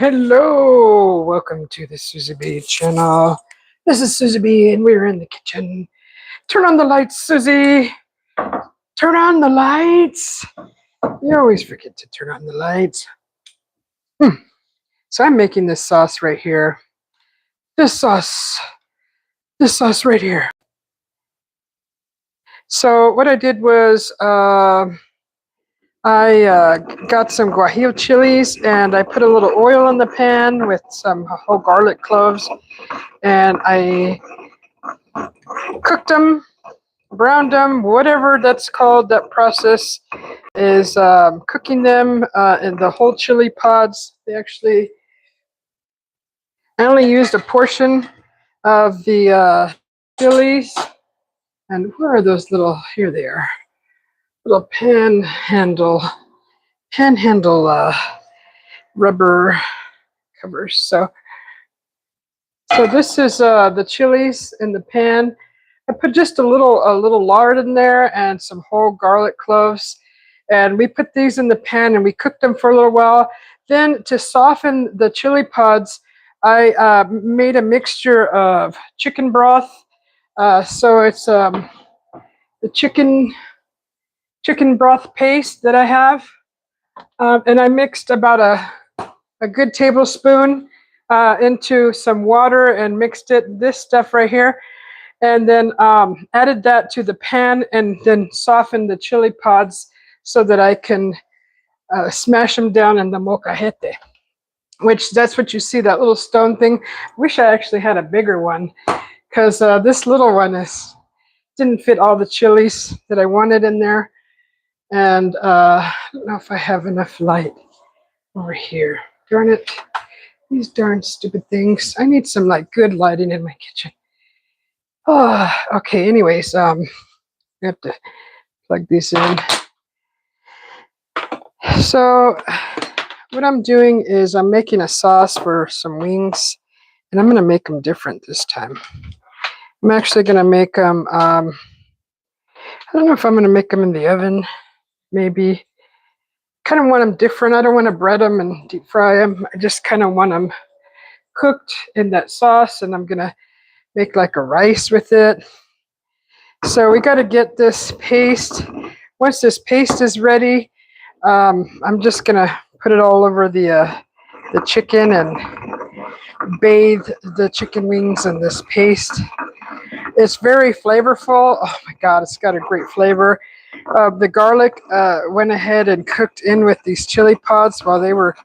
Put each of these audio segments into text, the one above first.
Hello, welcome to the Susie B channel. This is Susie B, and we're in the kitchen. Turn on the lights, Susie. Turn on the lights. You always forget to turn on the lights. So I'm making this sauce right here. This sauce right here. So what I did was I got some guajillo chilies and I put a little oil in the pan with some whole garlic cloves, and I cooked them, browned them, whatever that's called. That process is cooking them in the whole chili pods. I only used a portion of the chilies. And where are those little? Here they are. Little panhandle rubber covers. So this is the chilies in the pan. I put just a little lard in there and some whole garlic cloves, and we put these in the pan and we cooked them for a little while. Then to soften the chili pods, I made a mixture of chicken broth. So it's the chicken broth paste that I have, and I mixed about a good tablespoon into some water and mixed this stuff right here, and then added that to the pan and then softened the chili pods so that I can smash them down in the molcajete, which that's what you see, that little stone thing. Wish I actually had a bigger one, because this little one didn't fit all the chilies that I wanted in there. And I don't know if I have enough light over here. Darn it. These darn stupid things. I need some good lighting in my kitchen. Oh, okay. Anyways, I have to plug these in. So what I'm doing is I'm making a sauce for some wings, and I'm going to make them different this time. I'm actually going to make them, I don't know if I'm going to make them in the oven, maybe. Kind of want them different. I don't want to bread them and deep fry them. I just kind of want them cooked in that sauce, and I'm going to make like a rice with it. So we got to get this paste. Once this paste is ready, I'm just going to put it all over the chicken and bathe the chicken wings in this paste. It's very flavorful. Oh my God, it's got a great flavor. The garlic went ahead and cooked in with these chili pods while they were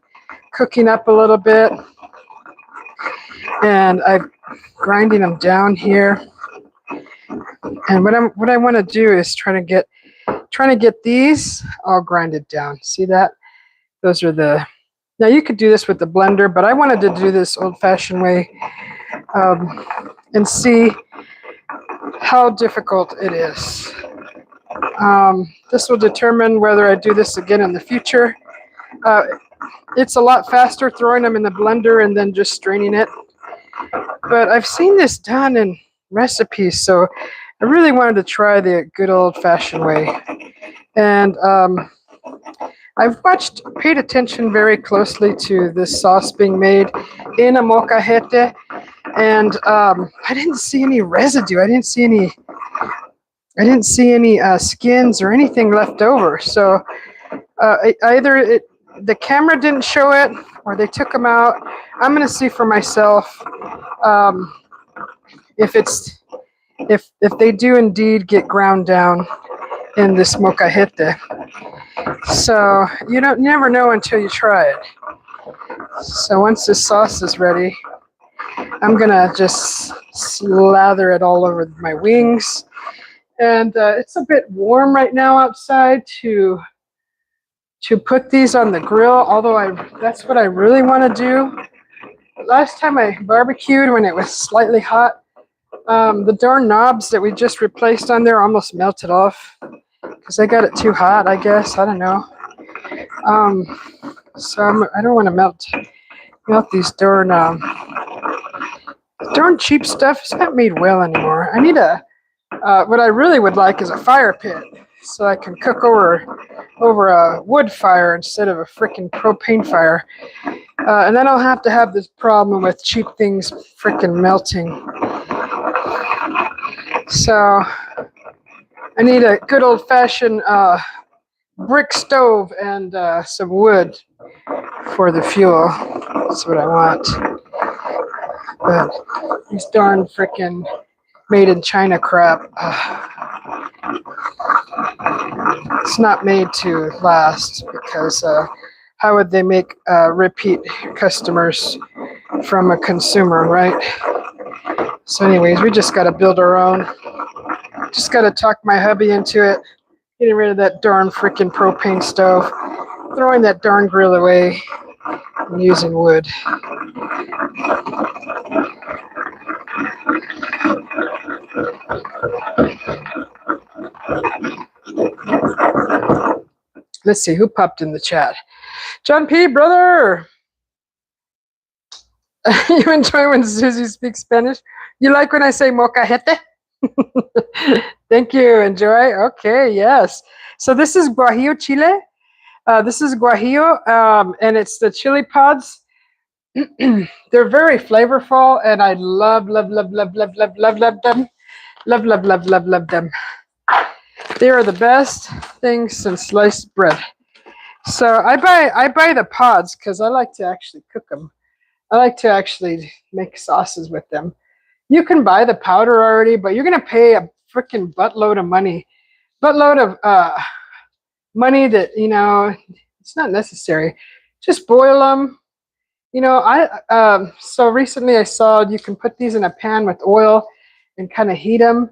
cooking up a little bit. And I'm grinding them down here. And what I want to do is trying to get these all grinded down. See that? Those are now you could do this with the blender, but I wanted to do this old-fashioned way and see how difficult it is. This will determine whether I do this again in the future. It's a lot faster throwing them in the blender and then just straining it. But I've seen this done in recipes, so I really wanted to try the good old-fashioned way. And I've paid attention very closely to this sauce being made in a molcajete, and I didn't see any residue. I didn't see any skins or anything left over. So either the camera didn't show it or they took them out. I'm going to see for myself if they do indeed get ground down in this molcajete. So you never know until you try it. So once this sauce is ready, I'm going to just slather it all over my wings. And it's a bit warm right now outside to put these on the grill, although that's what I really want to do. Last time I barbecued when it was slightly hot, the darn knobs that we just replaced on there almost melted off because I got it too hot, I guess. I don't know. So I don't want to melt these darn cheap stuff. It's not made well anymore. I need what I really would like is a fire pit. so I can cook over a wood fire instead of a freaking propane fire. And then I'll have to have this problem with cheap things freaking melting. So I need a good old-fashioned brick stove and some wood for the fuel. That's what I want. But these darn freaking made in China crap, it's not made to last, because how would they make repeat customers from a consumer, right? So anyways, we just got to build our own. Just got to talk my hubby into it, getting rid of that darn freaking propane stove, throwing that darn grill away, and using wood. Let's see, who popped in the chat? John P., brother! You enjoy when Susie speaks Spanish? You like when I say molcajete? Thank you. Enjoy. Okay, yes. So this is guajillo chile. This is guajillo, and it's the chili pods. They're very flavorful, and I love them. Love them. They are the best things since sliced bread. So I buy the pods because I like to actually cook them. I like to actually make sauces with them. You can buy the powder already, but you're gonna pay a freaking buttload of money. Buttload of money that, you know, it's not necessary. Just boil them. You know, so recently I saw you can put these in a pan with oil and kind of heat them,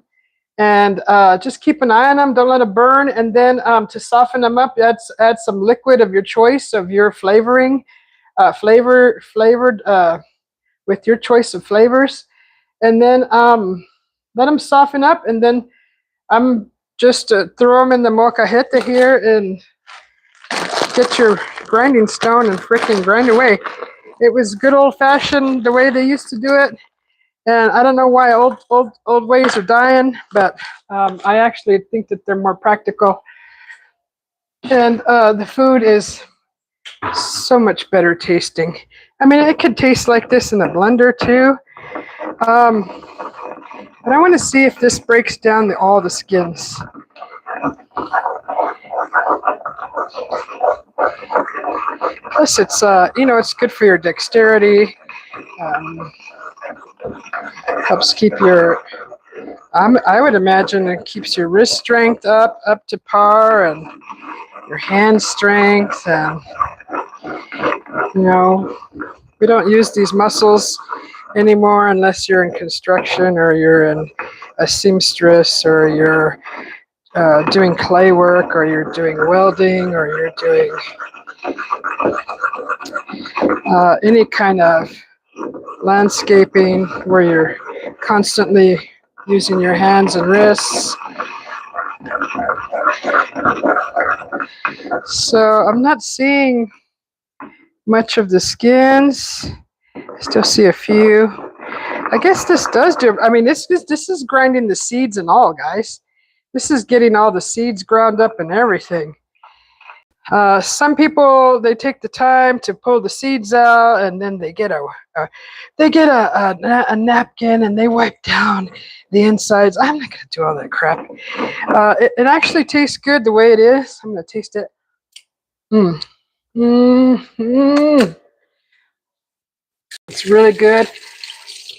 and just keep an eye on them. Don't let them burn. And then to soften them up, add some liquid of your choice of your flavoring, flavored with your choice of flavors, and then let them soften up. And then I'm just throw them in the molcajete here and get your grinding stone and freaking grind away. It was good old-fashioned the way they used to do it, and I don't know why old ways are dying, but I actually think that they're more practical, and the food is so much better tasting. I mean, it could taste like this in a blender too, but I want to see if this breaks down all the skins. Plus, it's you know, it's good for your dexterity. Helps keep your, I would imagine it keeps your wrist strength up to par, and your hand strength, and you know, we don't use these muscles anymore unless you're in construction, or you're in a seamstress, or you're doing clay work, or you're doing welding, or you're doing any kind of landscaping where you're constantly using your hands and wrists. So I'm not seeing much of the skins. I still see a few. I guess this does do, I mean, this is grinding the seeds and all, guys. This is getting all the seeds ground up and everything. Some people, they take the time to pull the seeds out, and then they get a napkin and they wipe down the insides. I'm not gonna do all that crap. It actually tastes good the way it is. I'm gonna taste it. It's really good.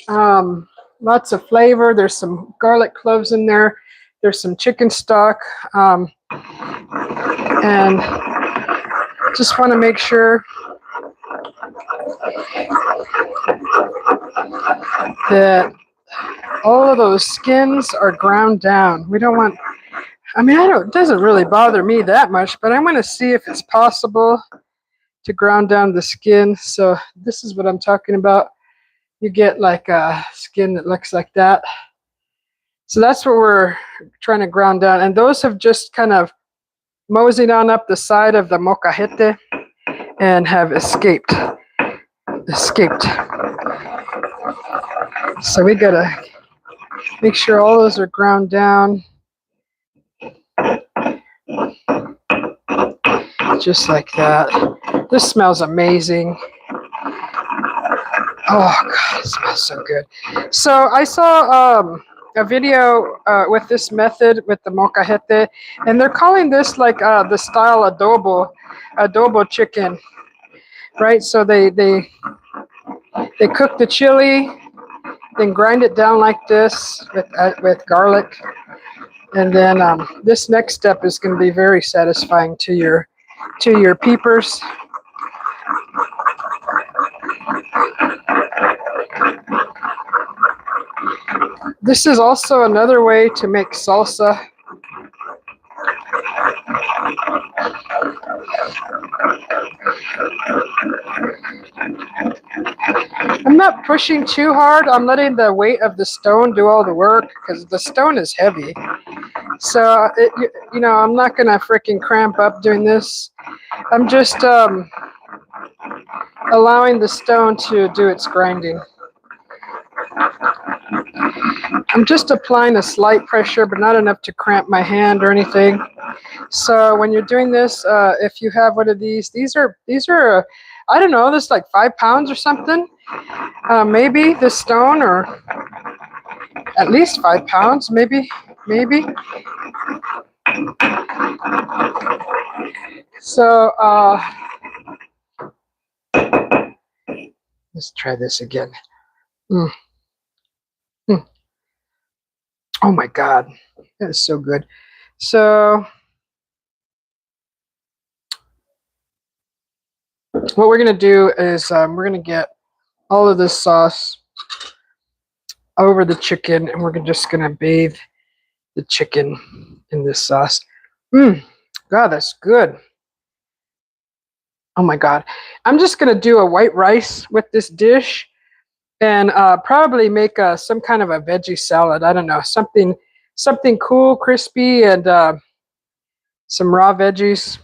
Lots of flavor. There's some garlic cloves in there. There's some chicken stock, and just want to make sure that all of those skins are ground down. We don't want, I mean, it doesn't really bother me that much, but I want to see if it's possible to ground down the skin. So this is what I'm talking about. You get like a skin that looks like that. So that's what we're trying to ground down. And those have just kind of moseyed on up the side of the molcajete and have escaped. So we gotta make sure all those are ground down. Just like that. This smells amazing. Oh God, it smells so good. So I saw a video with this method with the molcajete, and they're calling this like the style adobo chicken, right? So they cook the chili, then grind it down like this with garlic, and then this next step is going to be very satisfying to your peepers. This is also another way to make salsa. I'm not pushing too hard. I'm letting the weight of the stone do all the work because the stone is heavy. So, I'm not going to freaking cramp up doing this. I'm just allowing the stone to do its grinding. I'm just applying a slight pressure, but not enough to cramp my hand or anything. So when you're doing this, if you have one of these are I don't know, this is like 5 pounds or something. Maybe the stone, or at least 5 pounds, maybe. So let's try this again. Mm. Mm. Oh my God, that is so good. So what we're gonna do is we're gonna get all of this sauce over the chicken, and we're just gonna bathe the chicken in this sauce. God, that's good. Oh my God. I'm just gonna do a white rice with this dish, and probably make some kind of a veggie salad. I don't know, something cool, crispy, and some raw veggies.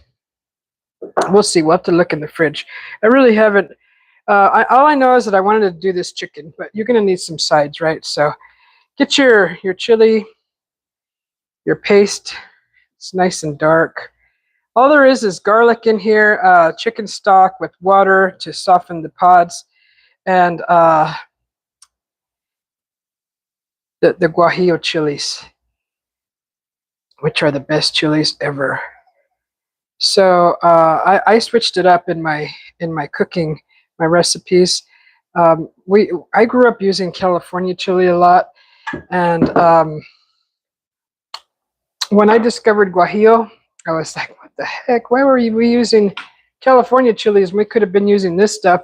We'll see. We'll have to look in the fridge. I really haven't. All I know is that I wanted to do this chicken, but you're gonna need some sides, right? So get your chili, your paste. It's nice and dark. All there is garlic in here, chicken stock with water to soften the pods, and the guajillo chilies, which are the best chilies ever. So I switched it up in my cooking, my recipes. I grew up using California chili a lot, and when I discovered guajillo, I was like, what the heck? Why were we using California chilies? We could have been using this stuff.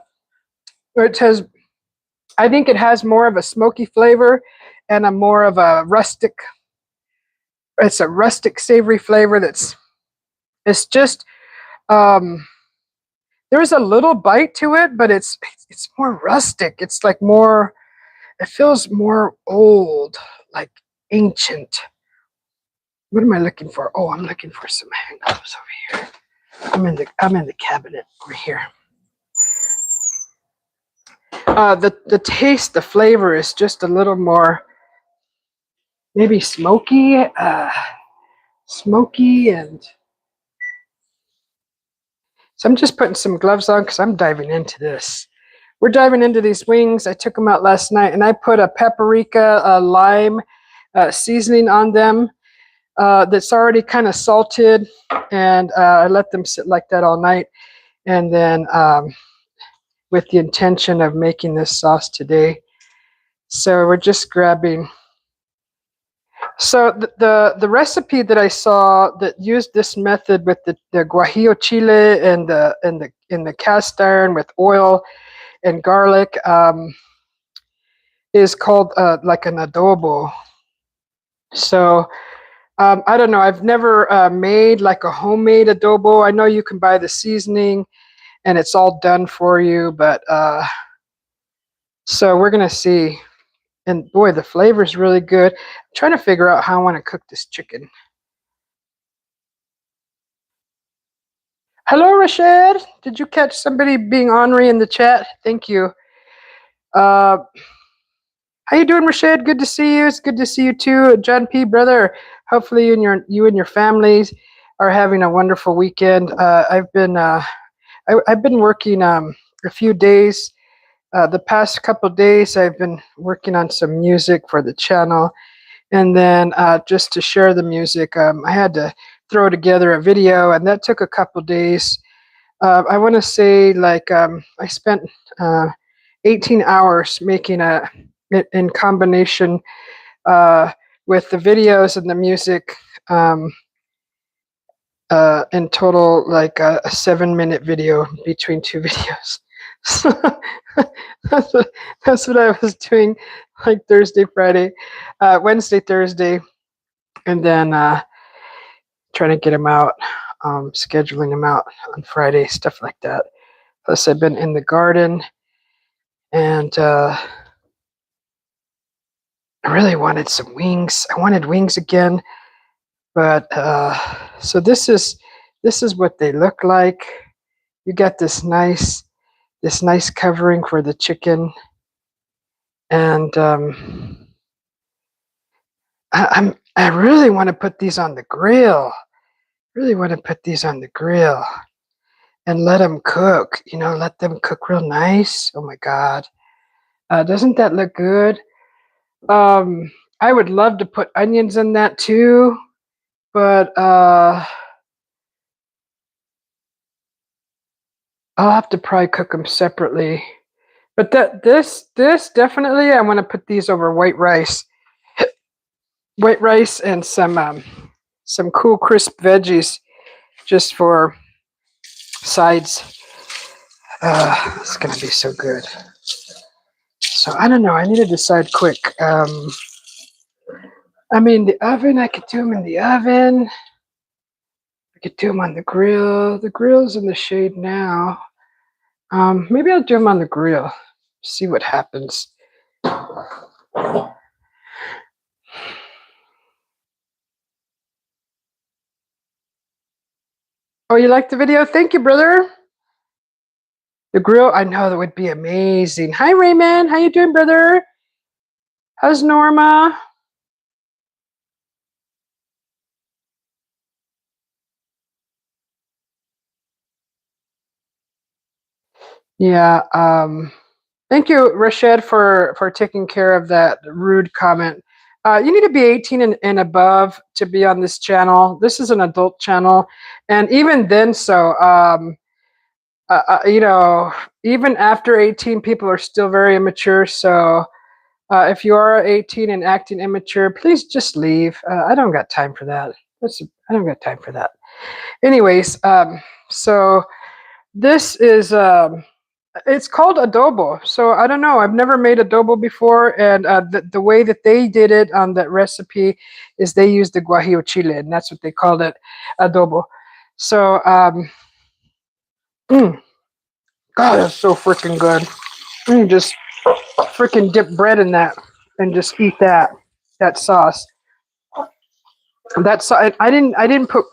I think it has more of a smoky flavor and a more of a rustic. It's a rustic, savory flavor. It's just there's a little bite to it, but it's more rustic. It's like more. It feels more old, like ancient. What am I looking for? Oh, I'm looking for some hand gloves over here. I'm in the cabinet over here. The taste, the flavor is just a little more, maybe smoky, and so I'm just putting some gloves on because I'm diving into this. We're diving into these wings. I took them out last night, and I put a paprika, lime seasoning on them that's already kind of salted, and I let them sit like that all night, and then with the intention of making this sauce today. So we're just grabbing. So the recipe that I saw that used this method with the guajillo chile and the cast iron with oil and garlic is called like an adobo. So I don't know. I've never made like a homemade adobo. I know you can buy the seasoning and it's all done for you, but so we're gonna see. And boy, the flavor is really good. I'm trying to figure out how I want to cook this chicken. Hello, Rashad. Did you catch somebody being ornery in the chat? Thank you. How you doing, Rashad? Good to see you. It's good to see you too, John P. Brother. Hopefully, you and your families are having a wonderful weekend. I've been working a few days. The past couple days, I've been working on some music for the channel, and then just to share the music, I had to throw together a video, and that took a couple days. I want to say like I spent 18 hours making it in combination uh, with the videos and the music. In total, like a 7-minute video between two videos. So that's what I was doing, like Thursday, Friday, Wednesday, Thursday, and then trying to get them out, scheduling them out on Friday, stuff like that. Plus, I've been in the garden, and I really wanted some wings. I wanted wings again, but so this is what they look like. You got this nice covering for the chicken, and I really want to put these on the grill. Really want to put these on the grill and let them cook. You know, let them cook real nice. Oh my God, doesn't that look good? I would love to put onions in that too, but I'll have to probably cook them separately. But this definitely, I want to put these over white rice and some cool crisp veggies just for sides. It's gonna be so good. So I don't know. I need to decide quick. I mean, the oven. I could do them in the oven. I could do them on the grill. The grill's in the shade now. Maybe I'll do them on the grill. See what happens. Oh, you like the video? Thank you, brother. The grill, I know that would be amazing. Hi, Raymond. How you doing, brother? How's Norma? Yeah. Thank you, Rashid, for taking care of that rude comment. You need to be 18 and above to be on this channel. This is an adult channel, and even then, you know, even after 18, people are still very immature. So if you are 18 and acting immature, please just leave. I don't got time for that. I don't got time for that. Anyways, so this is it's called adobo. So I don't know. I've never made adobo before, and the way that they did it on that recipe is they used the guajillo chile, and that's what they called it, adobo. So God, that's so freaking good. You just freaking dip bread in that and just eat that sauce. That's I didn't put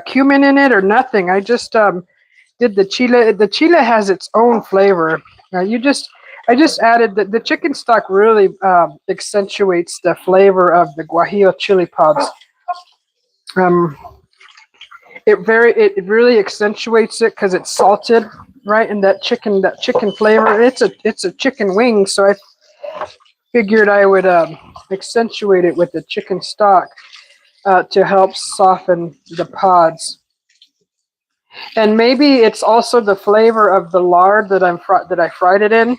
cumin in it or nothing. I just did the chile. The chile has its own flavor. I just added the chicken stock really accentuates the flavor of the guajillo chili pods. Um, it really accentuates it because it's salted, right? And that chicken flavor. It's a chicken wing, so I figured I would accentuate it with the chicken stock to help soften the pods. And maybe it's also the flavor of the lard that I fried it in.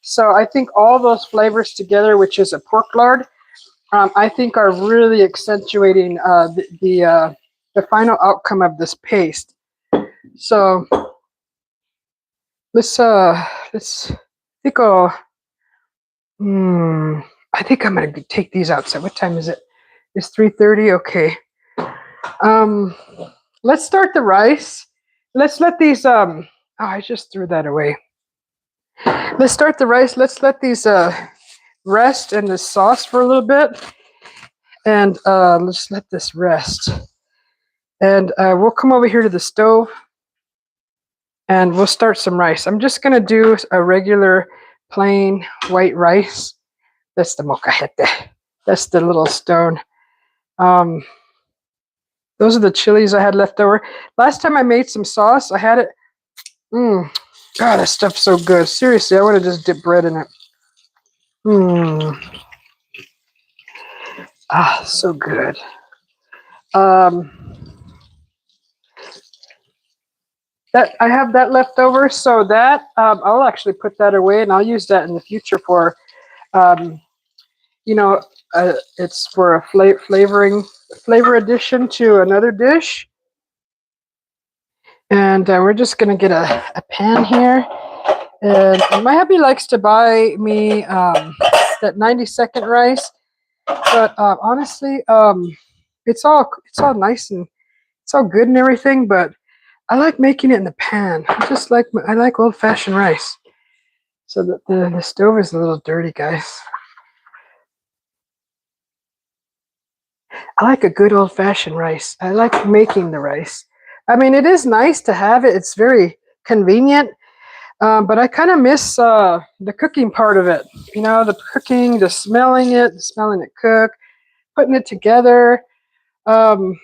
So I think all those flavors together, which is a pork lard, I think are really accentuating the final outcome of this paste. So let's think. Oh, I think I'm gonna take these outside. What time is it? It's 3:30. Okay. Let's start the rice. Let's let these. Oh, I just threw that away. Let's start the rice. Let's let these rest in the sauce for a little bit, and let's let this rest. And we'll come over here to the stove, and we'll start some rice. I'm just gonna do a regular plain white rice. That's the molcajete. That's the little stone. Those are the chilies I had left over. Last time I made some sauce, I had it. Mmm. God, that stuff's so good. Seriously, I would have just dipped bread in it. Mmm. Ah, so good. Um, that I have that left over, so that I'll actually put that away, and I'll use that in the future for, um, you know, it's for a flavor addition to another dish. And we're just gonna get a pan here. And my hubby likes to buy me that 90-second rice, but honestly, it's all nice and it's all good and everything. But I like making it in the pan. I like old-fashioned rice. So the stove is a little dirty, guys. I like a good old-fashioned rice. I like making the rice. I mean, it is nice to have it. It's very convenient. But I kind of miss the cooking part of it. The cooking, the smelling it cook, putting it together. Um,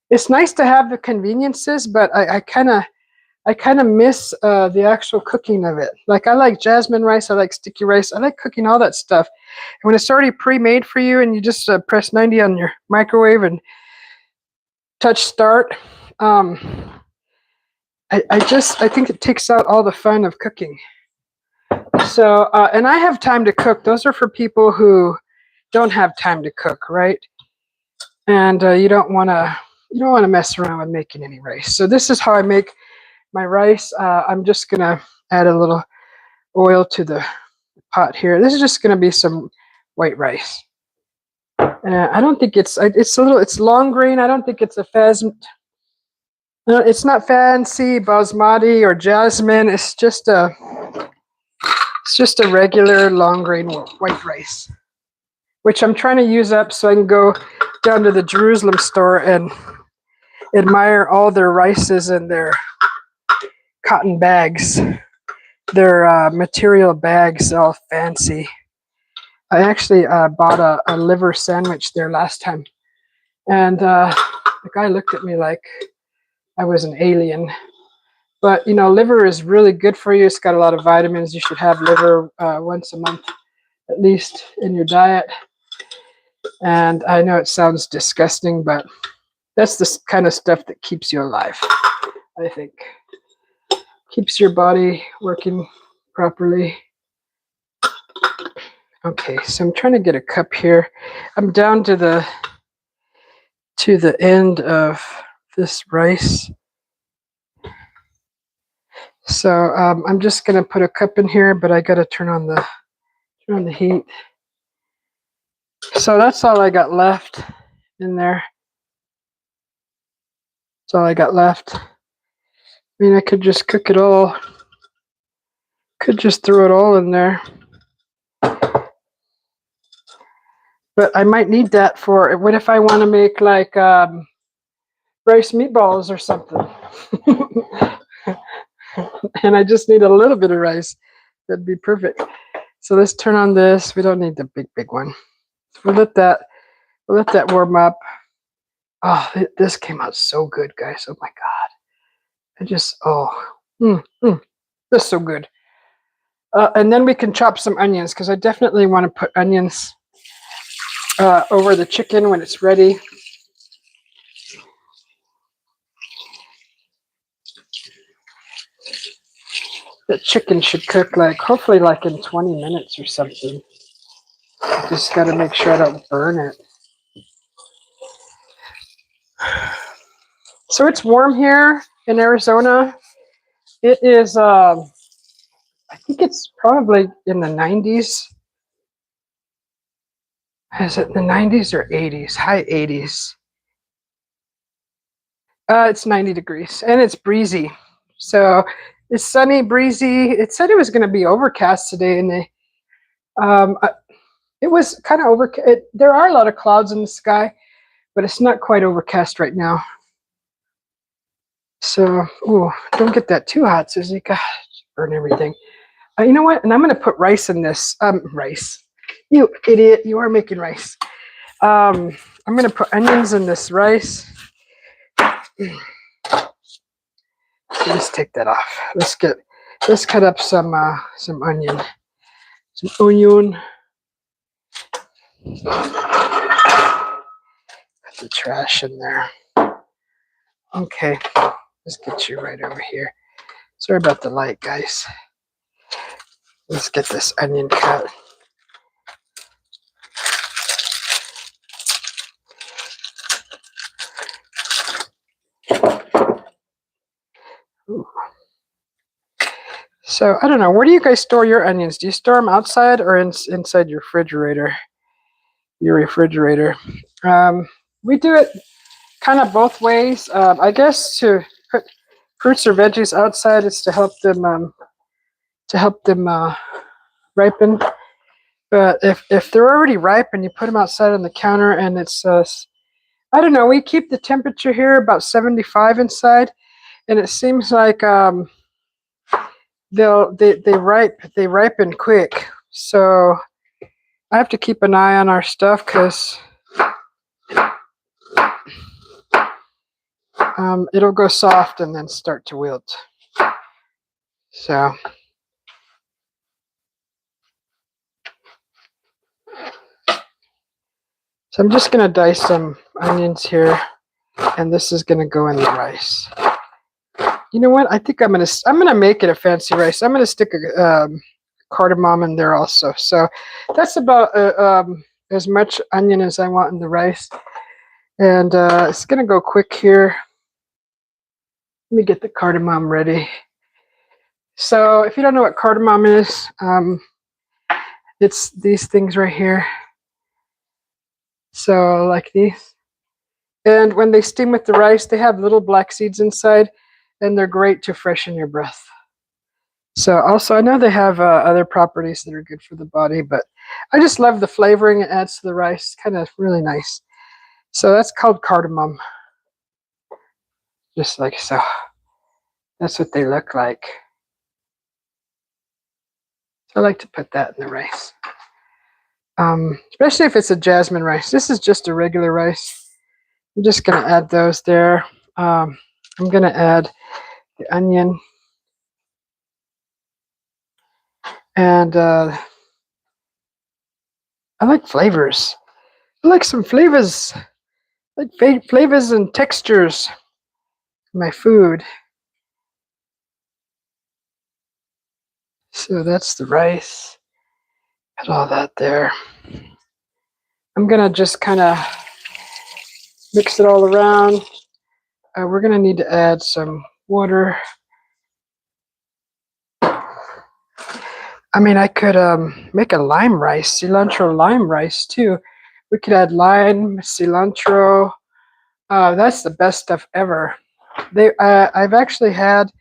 it's nice to have the conveniences, but I kind of miss the actual cooking of it. Like I like jasmine rice, I like sticky rice, I like cooking all that stuff. And when it's already pre-made for you, and you just press 90 on your microwave and touch start, I think it takes out all the fun of cooking. So, and I have time to cook. Those are for people who don't have time to cook, right? And you don't want to mess around with making any rice. So this is how I make my rice. I'm just gonna add a little oil to the pot here. This is just gonna be some white rice. I don't think it's long grain. I don't think it's a no, it's not fancy basmati or jasmine. It's just a regular long grain white rice, which I'm trying to use up so I can go down to the Jerusalem store and admire all their rices and their cotton bags, their material bags, all fancy. I actually bought a liver sandwich there last time, and the guy looked at me like I was an alien. But liver is really good for you. It's got a lot of vitamins. You should have liver once a month at least in your diet. And I know it sounds disgusting, but that's the kind of stuff that keeps you alive, I think. Keeps your body working properly. Okay, so I'm trying to get a cup here. I'm down to the end of this rice. So I'm just gonna put a cup in here, but I gotta turn on the heat. So that's all I got left in there. That's all I got left. I mean, I could just cook it all. Could just throw it all in there. But I might need that for what if I want to make like rice meatballs or something. And I just need a little bit of rice. That'd be perfect. So let's turn on this. We don't need the big one. We'll let that warm up. Oh, this came out so good, guys. Oh my God. This is so good. And then we can chop some onions, because I definitely want to put onions over the chicken when it's ready. The chicken should cook hopefully in 20 minutes or something. Just got to make sure I don't burn it. So it's warm here in Arizona. It is, I think it's probably in the 90s. Is it in the 90s or 80s? High 80s. It's 90 degrees and it's breezy. So it's sunny, breezy. It said it was going to be overcast today, and it was kind of overcast. There are a lot of clouds in the sky, but it's not quite overcast right now. So, don't get that too hot, Susie. God, burn everything. You know what? And I'm going to put rice in this. Rice. You idiot. You are making rice. I'm I'm going to put onions in this rice. Let's take that off. Let's cut up some onion. Some onion. Put the trash in there. Okay, let's get you right over here. Sorry about the light, guys. Let's get this onion cut. Ooh. So I don't know. Where do you guys store your onions? Do you store them outside or inside your refrigerator? We do it kind of both ways. I guess to put fruits or veggies outside is to help them ripen. But if they're already ripe and you put them outside on the counter and it's I don't know. We keep the temperature here about 75 inside, and it seems like they ripen quick. So I have to keep an eye on our stuff because it'll go soft and then start to wilt. So I'm just going to dice some onions here, and this is going to go in the rice. You know what? I think I'm gonna make it a fancy rice. I'm gonna stick a cardamom in there also. So that's about as much onion as I want in the rice, and it's gonna go quick here. Let me get the cardamom ready. So if you don't know what cardamom is, it's these things right here. So like these. And when they steam with the rice, they have little black seeds inside, and they're great to freshen your breath. So also, I know they have other properties that are good for the body, but I just love the flavoring it adds to the rice. Kind of really nice. So that's called cardamom. Just like so. That's what they look like. So I like to put that in the rice. Especially if it's a jasmine rice. This is just a regular rice. I'm just going to add those there. I'm going to add the onion. And I like flavors. I like some flavors. I like flavors and textures in my food. So that's the rice. Put all that there. I'm going to just kind of mix it all around. We're going to need to add some water. I mean, I could make a lime rice, cilantro lime rice too. We could add lime, cilantro. That's the best stuff ever. I've actually had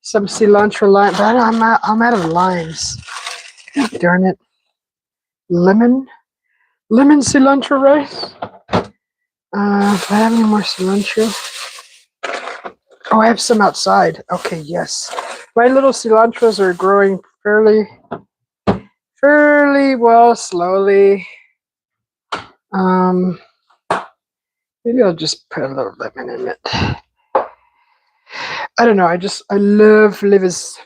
some cilantro lime, but I'm out of limes. Darn it. Lemon cilantro rice. Do I have any more cilantro? Oh, I have some outside. Okay, yes. My little cilantros are growing fairly well, slowly. Maybe I'll just put a little lemon in it. I don't know. I love flavors.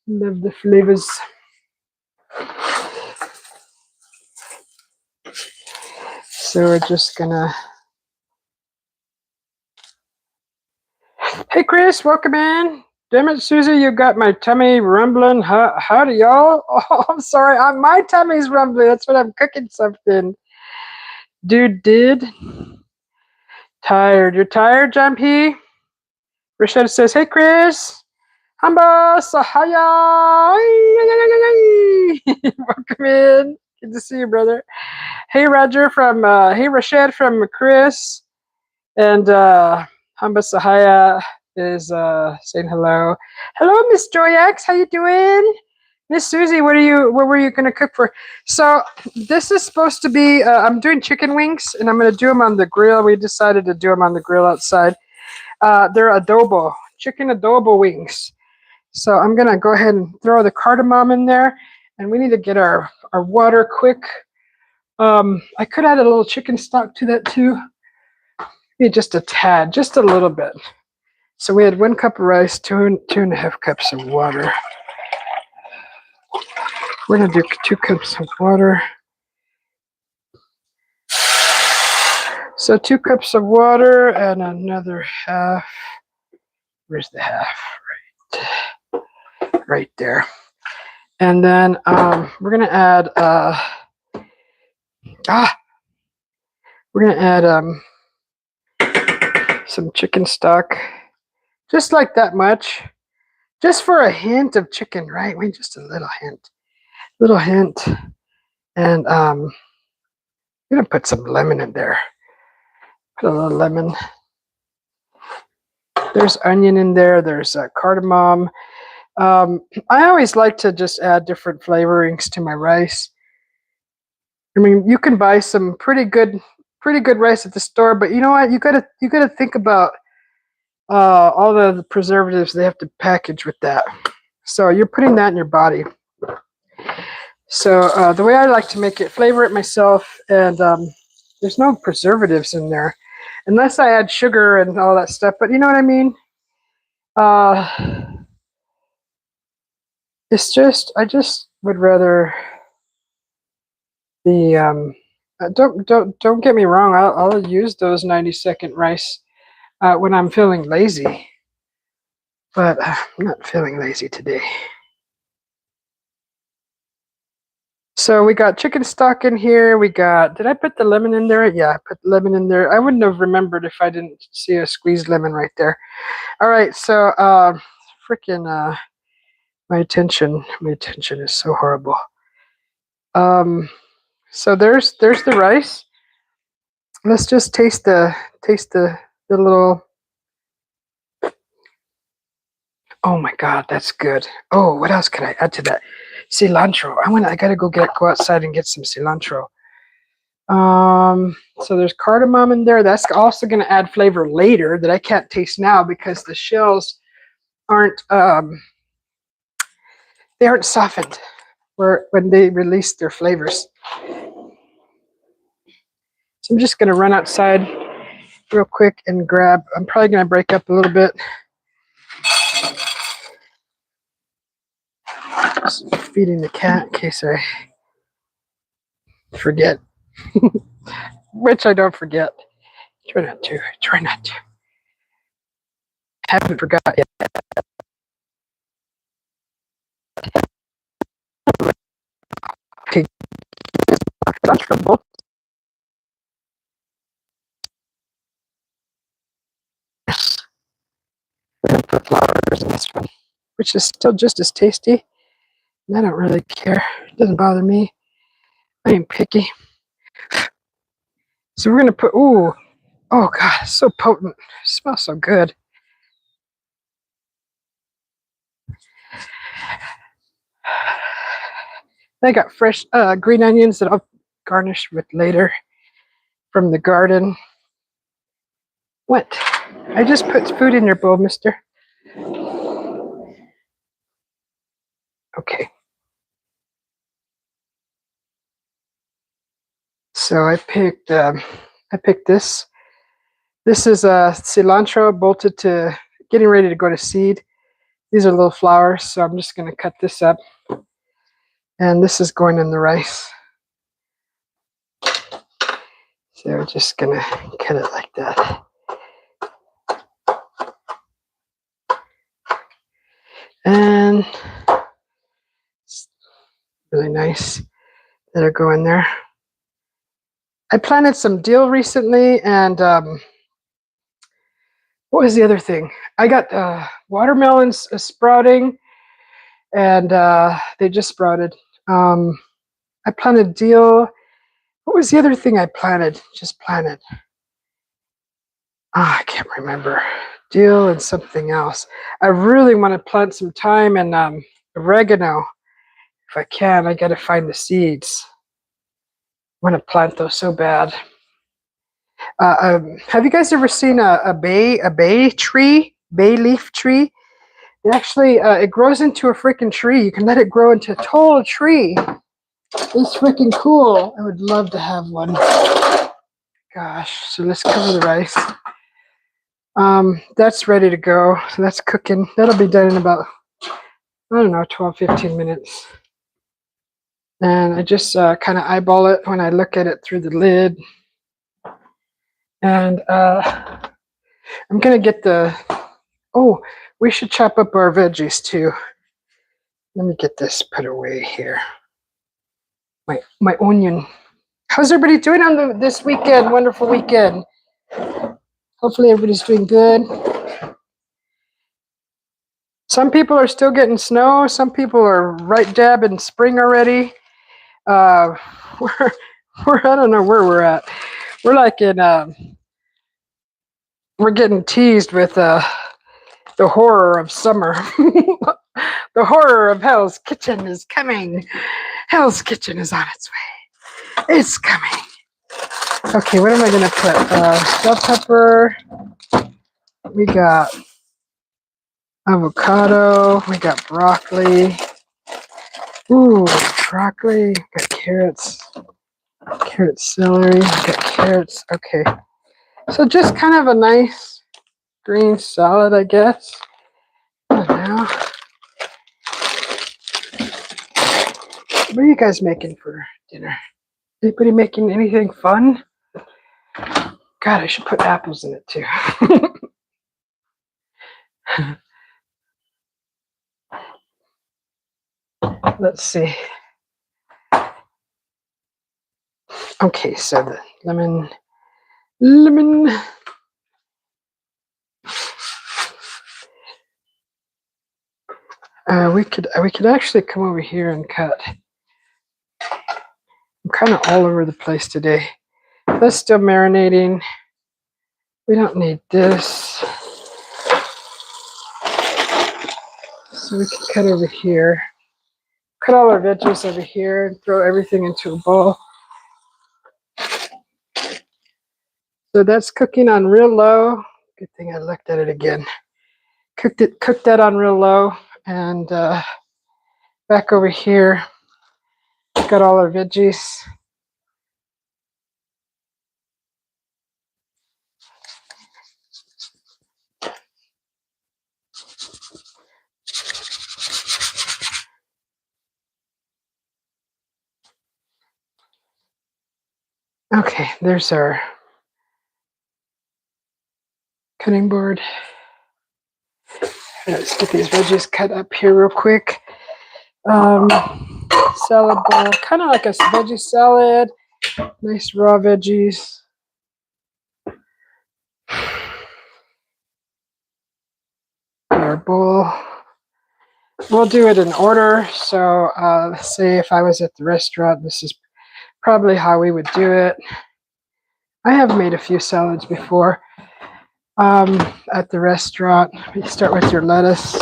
Love the flavors. So we're just gonna. Hey, Chris, welcome in. Damn it, Susie, you got my tummy rumbling. Howdy, y'all. Oh, I'm sorry. My tummy's rumbling. That's when I'm cooking something. Dude. Tired. You're tired, John P? Rashad says, hey, Chris. Hamba Sahaya. Welcome in. Good to see you, brother. Hey, Roger hey, Rashad from Chris. And Hamba Sahaya is saying hello. Hello, Miss Joy X. How you doing? Miss Susie, what were you going to cook for? So this is supposed to be, I'm doing chicken wings, and I'm going to do them on the grill. We decided to do them on the grill outside. They're adobo, chicken adobo wings. So I'm going to go ahead and throw the cardamom in there, and we need to get our water quick. I could add a little chicken stock to that too, maybe just a tad, just a little bit. So we had 1 cup of rice, 2.5 cups of water. We're gonna do 2 cups of water. So 2 cups of water and another half. Where's the half? Right there. And then we're gonna add some chicken stock, just like that much, just for a hint of chicken, right? Just a little hint, and I'm gonna put some lemon in there. Put a little lemon. There's onion in there. There's cardamom. I always like to just add different flavorings to my rice. I mean, you can buy some pretty good rice at the store, but you know what? You gotta think about all the preservatives they have to package with that. So you're putting that in your body. So the way I like to make it, flavor it myself, and there's no preservatives in there, unless I add sugar and all that stuff. But you know what I mean? It's just, I just would rather the don't get me wrong. I'll use those 90-second rice when I'm feeling lazy, but I'm not feeling lazy today. So we got chicken stock in here. We got, did I put the lemon in there? Yeah, I put lemon in there. I wouldn't have remembered if I didn't see a squeezed lemon right there. All right, so freaking my attention is so horrible. So there's the rice. Let's just taste the little. Oh my God, that's good. Oh, what else can I add to that? Cilantro. I gotta go outside and get some cilantro. So there's cardamom in there. That's also gonna add flavor later that I can't taste now because the shells aren't they aren't softened when they release their flavors. So I'm just gonna run outside real quick and grab. I'm probably gonna break up a little bit. Just feeding the cat in case I forget, which I don't forget. Try not to. Haven't forgot yet. Okay. That's trouble. We're gonna put flowers in this one, which is still just as tasty. And I don't really care. It doesn't bother me. I ain't picky. So we're gonna put. Oh God, it's so potent. It smells so good. I got fresh green onions that I'll garnish with later from the garden. What? I just put food in your bowl, mister. Okay. So I picked this. This is cilantro bolted to getting ready to go to seed. These are little flowers, so I'm just going to cut this up. And this is going in the rice. So we're just going to cut it like that. And it's really nice. That'll go in there. I planted some dill recently, and what was the other thing? I got watermelons sprouting, and they just sprouted. I planted dill. What was the other thing I planted? Just planted. I can't remember. Dill and something else. I really want to plant some thyme and oregano. If I can, I got to find the seeds. I want to plant those so bad. Have you guys ever seen a bay leaf tree? It actually it grows into a freaking tree. You can let it grow into a total tree. It's freaking cool. I would love to have one. Gosh, so let's cover the rice. That's ready to go. So that's cooking. That'll be done in about, I don't know, 12, 15 minutes. And I just kind of eyeball it when I look at it through the lid. And I'm going to get oh, we should chop up our veggies too. Let me get this put away here. My onion. How's everybody doing on this weekend? Wonderful weekend. Hopefully everybody's doing good. Some people are still getting snow. Some people are right dab in spring already. We're I don't know where we're at. We're like in we're getting teased with the horror of summer. The horror of Hell's Kitchen is coming. Hell's Kitchen is on its way. It's coming. Okay, what am I gonna put? Bell pepper. We got avocado. We got broccoli. Ooh, broccoli. We got carrots. Carrot celery. We got carrots. Okay. So just kind of a nice green salad, I guess. I don't know. What are you guys making for dinner? Anybody making anything fun? God, I should put apples in it too. Let's see. Okay, so the lemon. We could actually come over here and cut. I'm kind of all over the place today. That's still marinating. We don't need this. So we can cut over here. Cut all our veggies over here and throw everything into a bowl. So that's cooking on real low. Good thing I looked at it again. Cooked that on real low, and back over here, got all our veggies. Okay, there's our cutting board. Let's get these veggies cut up here real quick. Salad bowl, kind of like a veggie salad. Nice raw veggies. Our bowl. We'll do it in order. So let's say if I was at the restaurant, this is probably how we would do it. I have made a few salads before at the restaurant. You start with your lettuce.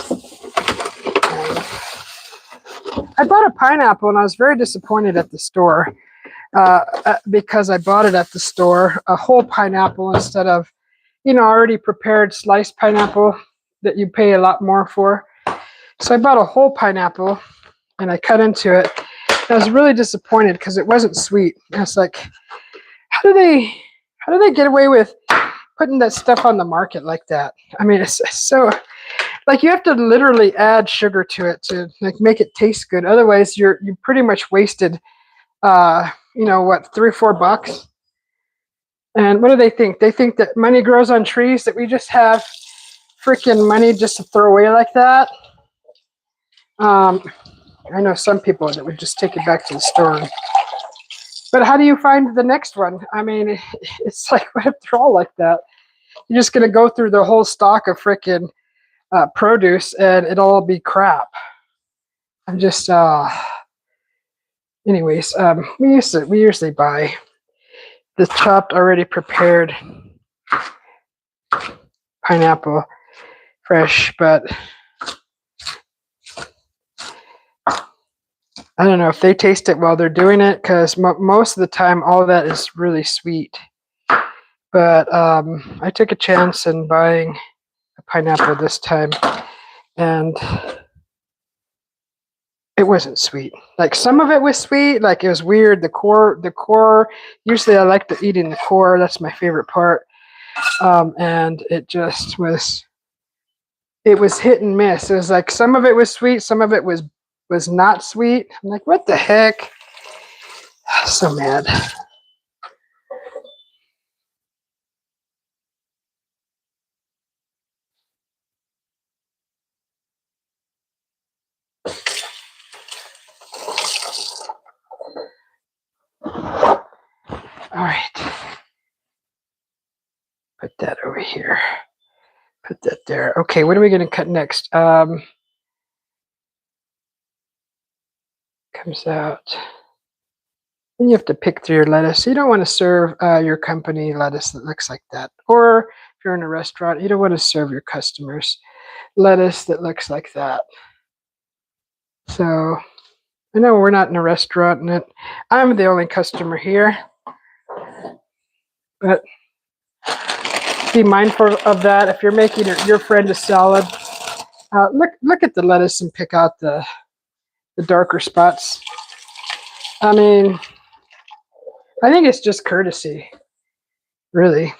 I bought a pineapple and I was very disappointed at the store because I bought it at the store, a whole pineapple instead of, already prepared sliced pineapple that you pay a lot more for. So I bought a whole pineapple and I cut into it. I was really disappointed because it wasn't sweet. I was like, how do they get away with putting that stuff on the market like that? I mean, it's so, like, you have to literally add sugar to it to like make it taste good. Otherwise, you pretty much wasted, what, $3 or $4. And what do they think? They think that money grows on trees, that we just have freaking money just to throw away like that. I know some people that would just take it back to the store. But how do you find the next one? I mean, it's like, what if they're all like that? You're just going to go through the whole stock of freaking produce and it'll all be crap. I'm just, anyways, we usually buy the chopped, already prepared pineapple fresh, but I don't know if they taste it while they're doing it, because most of the time all of that is really sweet. But I took a chance in buying a pineapple this time, and it wasn't sweet. Like, some of it was sweet, like it was weird. The core, usually I like eating the core. That's my favorite part. And it just was, it was hit and miss. It was like some of it was sweet, some of it was not sweet. I'm like, what the heck? So mad. All right. Put that over here. Put that there. Okay, what are we going to cut next? Comes out. Then you have to pick through your lettuce. You don't want to serve your company lettuce that looks like that. Or if you're in a restaurant, you don't want to serve your customers lettuce that looks like that. So I know we're not in a restaurant, and I'm the only customer here. But be mindful of that. If you're making your friend a salad, look at the lettuce and pick out the darker spots. I mean, I think it's just courtesy, really.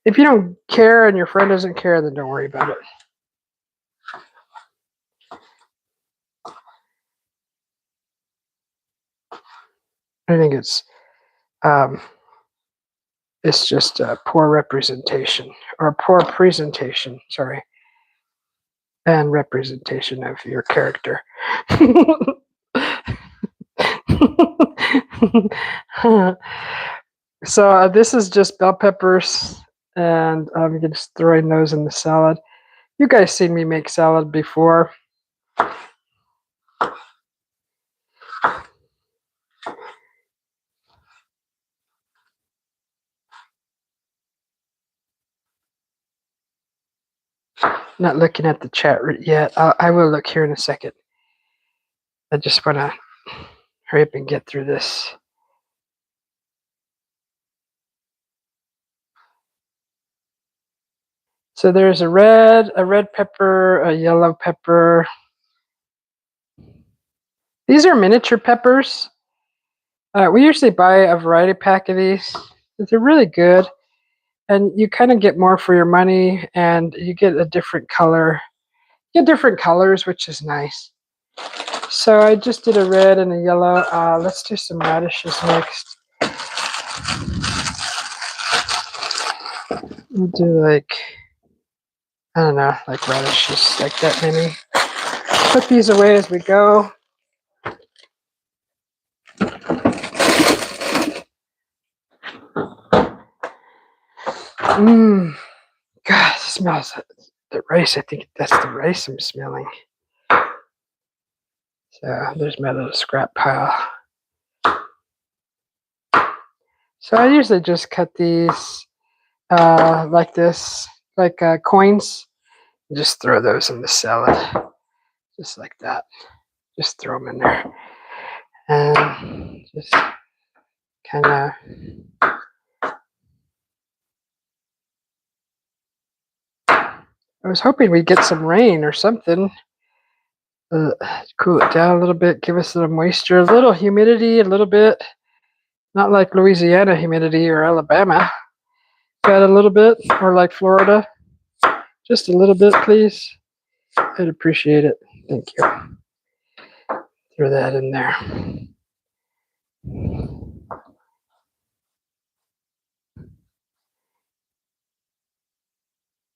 If you don't care and your friend doesn't care, then don't worry about it. I think it's just a poor representation, or poor presentation, sorry, and representation of your character. So this is just bell peppers, and I'm just throwing those in the salad. You guys seen me make salad before. Not looking at the chat yet. I will look here in a second. I just want to hurry up and get through this. So there's a red pepper, a yellow pepper. These are miniature peppers. We usually buy a variety pack of these. They're really good, and you kind of get more for your money, and you get a different color. You get different colors, which is nice. So I just did a red and a yellow. Let's do some radishes next. We'll do like, I don't know, like radishes, like that many. Put these away as we go. Mmm. God, it smells the rice. I think that's the rice I'm smelling. So there's my little scrap pile. So I usually just cut these like this, like coins. Just throw those in the salad, just like that. Just throw them in there, and just kind of. I was hoping we'd get some rain or something. Cool it down a little bit, give us a little moisture, a little humidity, a little bit. Not like Louisiana humidity or Alabama, but a little bit, or like Florida. Just a little bit, please. I'd appreciate it. Thank you. Throw that in there.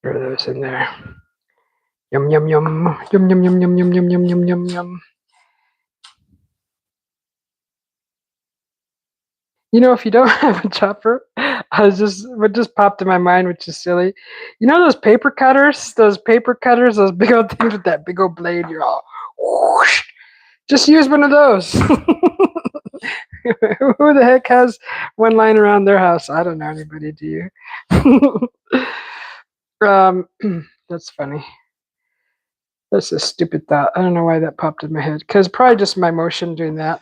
Throw those in there. Yum, yum, yum. Yum, yum, yum, yum, yum, yum, yum, yum, yum, yum. You know, if you don't have a chopper, what just popped in my mind, which is silly. You know those paper cutters? Those big old things with that big old blade, you're all whoosh. Just use one of those. Who the heck has one lying around their house? I don't know anybody, do you? That's funny. That's a stupid thought. I don't know why that popped in my head. Because probably just my motion doing that.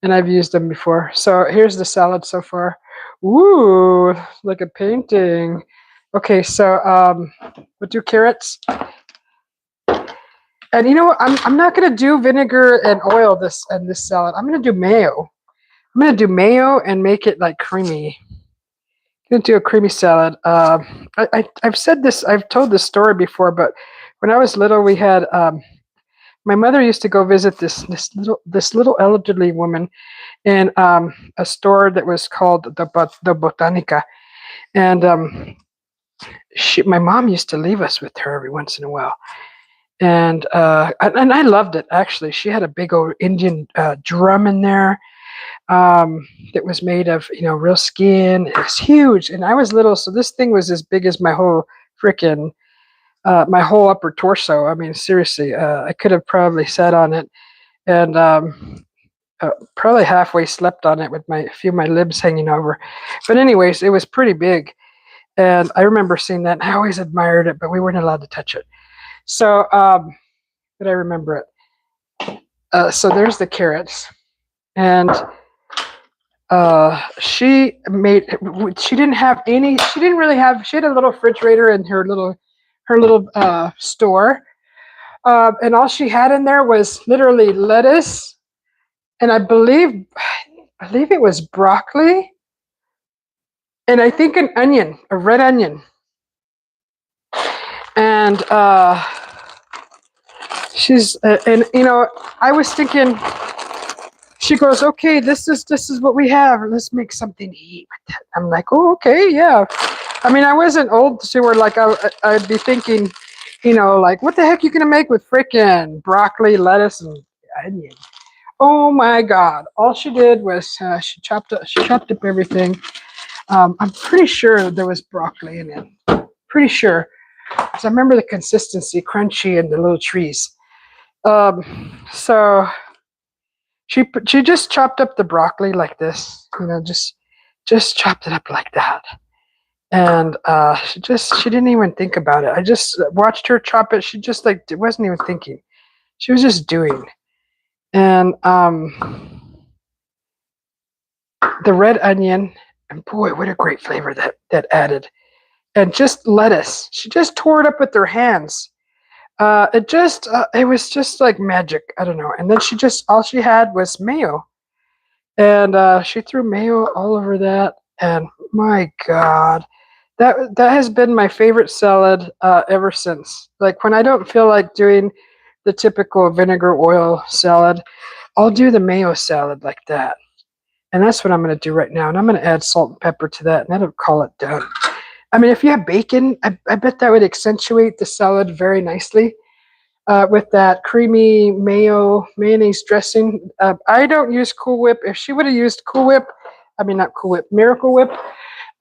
And I've used them before. So here's the salad so far. Ooh, like a painting. Okay, so we'll do carrots. And you know what? I'm not gonna do vinegar and oil this salad. I'm gonna do mayo. I'm gonna do mayo and make it like creamy. Gonna do a creamy salad. I've said this, I've told this story before, but when I was little, we had my mother used to go visit this little elderly woman in a store that was called the Botanica, and my mom used to leave us with her every once in a while, and I loved it actually. She had a big old Indian drum in there that was made of real skin. It was huge, and I was little, so this thing was as big as my whole freaking my whole upper torso. I mean, seriously, I could have probably sat on it and probably halfway slept on it with a few of my libs hanging over. But anyways, it was pretty big, and I remember seeing that. And I always admired it, but we weren't allowed to touch it. So, but I remember it. So there's the carrots, and she made. She didn't have any. She didn't really have. She had a little refrigerator in her little store, and all she had in there was literally lettuce, and I believe it was broccoli, and I think an onion, a red onion, and she's and I was thinking. She goes, okay, this is what we have. Let's make something to eat with it. I'm like, oh, okay, yeah. I mean, I wasn't old to where like I'd be thinking, like what the heck you gonna make with freaking broccoli, lettuce, and onion? Oh my God! All she did was she chopped up everything. I'm pretty sure there was broccoli in it. Pretty sure, because I remember the consistency, crunchy, and the little trees. So. She just chopped up the broccoli like this, just chopped it up like that, and she didn't even think about it. I just watched her chop it. She just like wasn't even thinking. She was just doing, and the red onion, and boy, what a great flavor that added, and just lettuce. She just tore it up with her hands. It was just like magic. I don't know. And then all she had was mayo. And she threw mayo all over that, and my God, that has been my favorite salad ever since. Like when I don't feel like doing the typical vinegar oil salad, I'll do the mayo salad like that, and that's what I'm going to do right now. And I'm going to add salt and pepper to that, and that'll call it done. I mean, if you have bacon, I bet that would accentuate the salad very nicely. With that creamy mayonnaise dressing. I don't use Cool Whip. If she would have used Cool Whip, I mean not Cool Whip, Miracle Whip,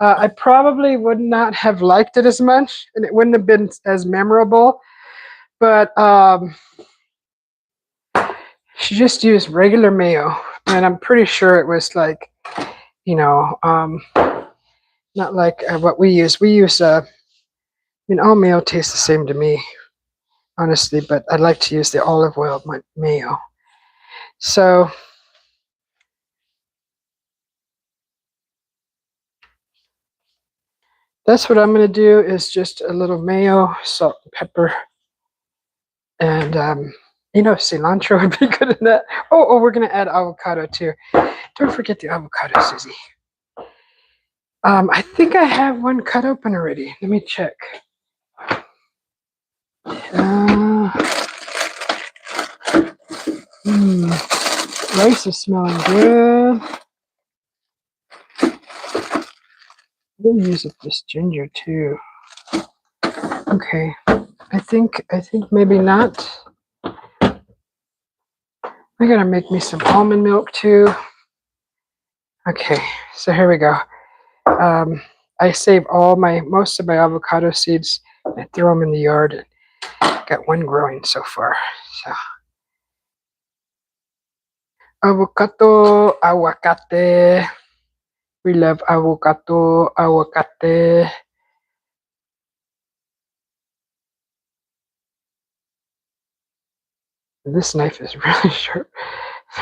I probably would not have liked it as much, and it wouldn't have been as memorable. But she just used regular mayo, and I'm pretty sure it was like, not like what we use. We use, I mean, all mayo tastes the same to me, honestly, but I like to use the olive oil mayo. So that's what I'm going to do is just a little mayo, salt, and pepper, and cilantro would be good in that. Oh, we're going to add avocado too. Don't forget the avocado, Susie. I think I have one cut open already. Let me check. Rice is smelling good. We'll use this ginger too. Okay, I think maybe not. I'm gonna make me some almond milk too. Okay, so here we go. I save most of my avocado seeds. I throw them in the yard. Got one growing so far. So avocado, aguacate. We love avocado, aguacate. This knife is really sharp.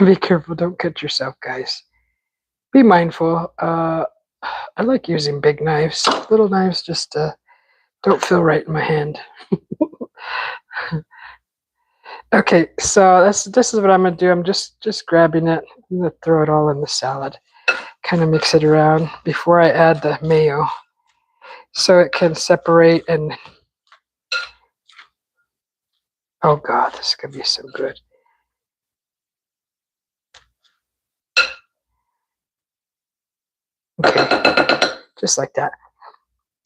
Be careful, don't cut yourself, guys. Be mindful. I like using big knives. Little knives just don't feel right in my hand. Okay, so this is what I'm gonna do. I'm just grabbing it. I'm gonna throw it all in the salad. kind of mix it around before I add the mayo so it can separate. And oh God, this is going to be so good. Okay, just like that.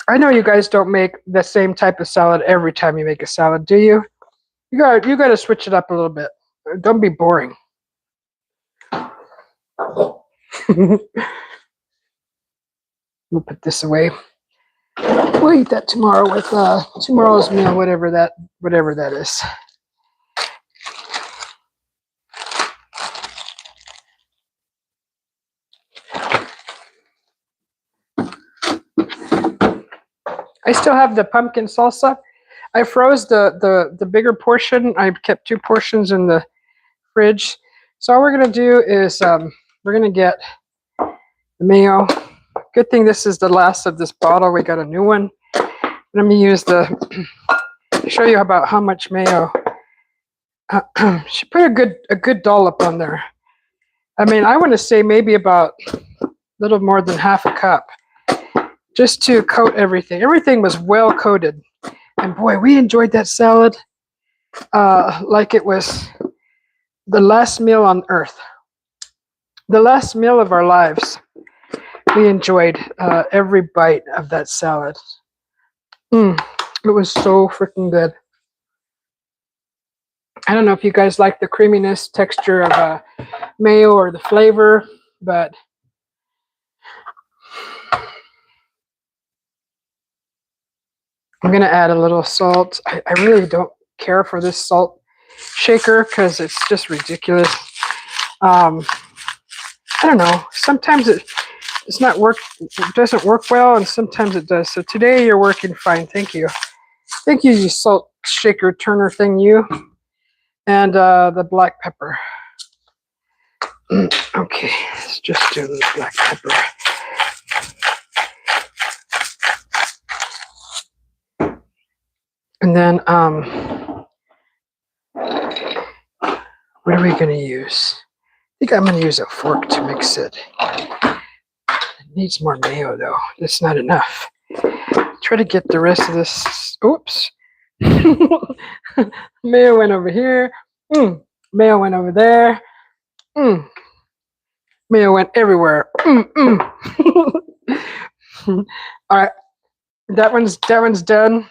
I know you guys don't make the same type of salad every time you make a salad, do you? You got to switch it up a little bit. Don't be boring. We'll put this away. We'll eat that tomorrow with tomorrow's meal, whatever that is. I still have the pumpkin salsa. I froze the bigger portion. I kept 2 portions in the fridge. So all we're gonna do is we're gonna get the mayo. Good thing this is the last of this bottle. We got a new one. Let me use the show you about how much mayo. She put a good dollop on there. I mean, I want to say maybe about a little more than half a cup, just to coat everything. Everything was well coated, and boy, we enjoyed that salad like it was the last meal on earth, the last meal of our lives. We enjoyed every bite of that salad. It was so freaking good. I don't know if you guys like the creaminess texture of mayo or the flavor, but I'm going to add a little salt. I really don't care for this salt shaker because it's just ridiculous. I don't know. Sometimes it doesn't work well, and sometimes it does. So today you're working fine. Thank you. Thank you, you salt shaker turner thing, you. And the black pepper. Okay, let's just do the black pepper. And then, what are we going to use? I think I'm going to use a fork to mix it. It needs more mayo, though. That's not enough. Try to get the rest of this. Oops. Mayo went over here. Mayo went over there. Mayo went everywhere. All right. That one's done.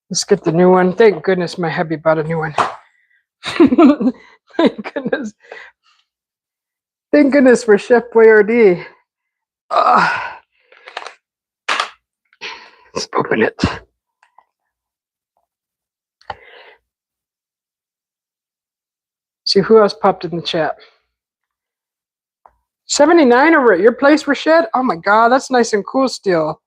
Let's get the new one. Thank goodness my hubby bought a new one. Thank goodness. Thank goodness for Chef Boyardee. Let's open it. See who else popped in the chat. 79 over at your place, Rashid? Oh my God, that's nice and cool still.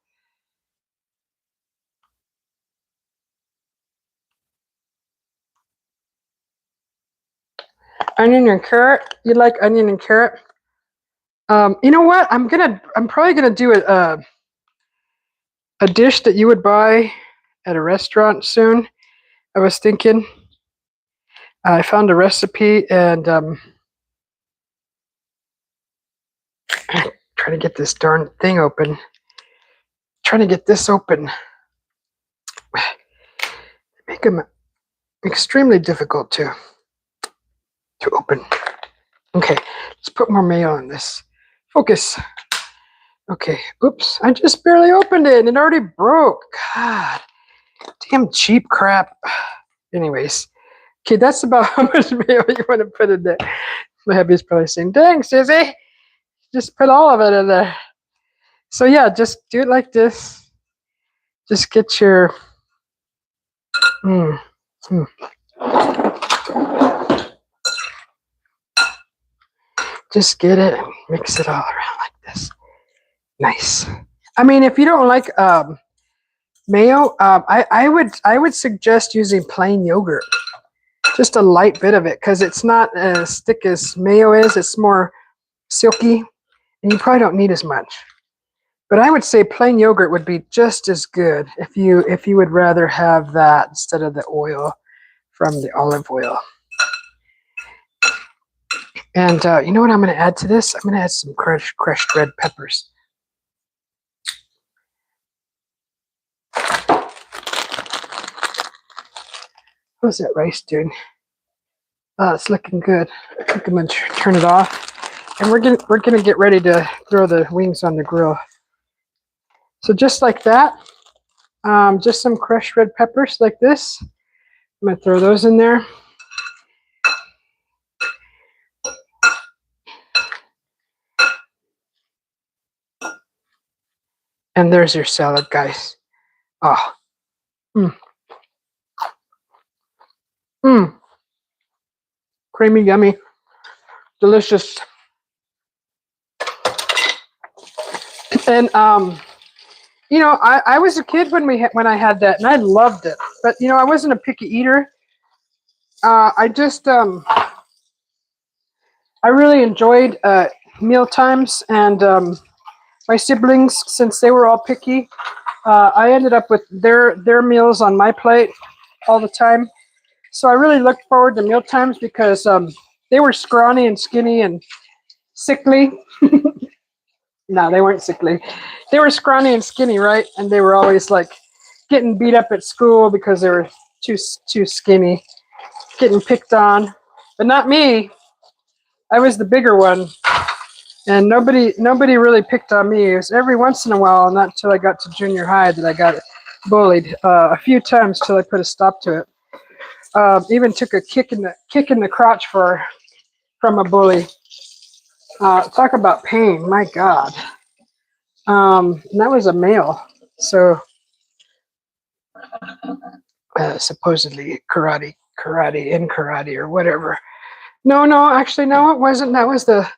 Onion and carrot. You like onion and carrot? You know what? I'm probably gonna do a dish that you would buy at a restaurant soon. I was thinking. I found a recipe, and I'm trying to get this darn thing open. Trying to get this open. Make them extremely difficult to open. Okay, let's put more mayo on this. Focus. Okay, oops, I just barely opened it and it already broke. God, damn cheap crap. Anyways, okay, that's about how much mayo you want to put in there. My hubby's probably saying, dang, Susie, just put all of it in there. So yeah, just do it like this. Just get your, just get it and mix it all around like this. Nice. I mean, if you don't like mayo, I would suggest using plain yogurt, just a light bit of it, because it's not as thick as mayo is. It's more silky, and you probably don't need as much. But I would say plain yogurt would be just as good if you would rather have that instead of the oil from the olive oil. And you know what I'm going to add to this? I'm going to add some crushed red peppers. How's that rice doing? Oh, it's looking good. I think I'm going to turn it off. And we're gonna get ready to throw the wings on the grill. So just like that, just some crushed red peppers like this. I'm gonna throw those in there. And there's your salad, guys. Oh, creamy, yummy, delicious. And you know, I was a kid when I had that, and I loved it. But you know, I wasn't a picky eater. I just I really enjoyed meal times, and my siblings, since they were all picky, I ended up with their meals on my plate all the time. So I really looked forward to meal times because they were scrawny and skinny and sickly. No, they weren't sickly. They were scrawny and skinny, right? And they were always like getting beat up at school because they were too skinny, getting picked on. But not me. I was the bigger one, and nobody really picked on me. It was every once in a while, not until I got to junior high that I got bullied a few times till I put a stop to it. Even took a kick in the crotch from a bully. Talk about pain, my God. That was a male, so supposedly karate or whatever. No, actually, no, it wasn't. That was it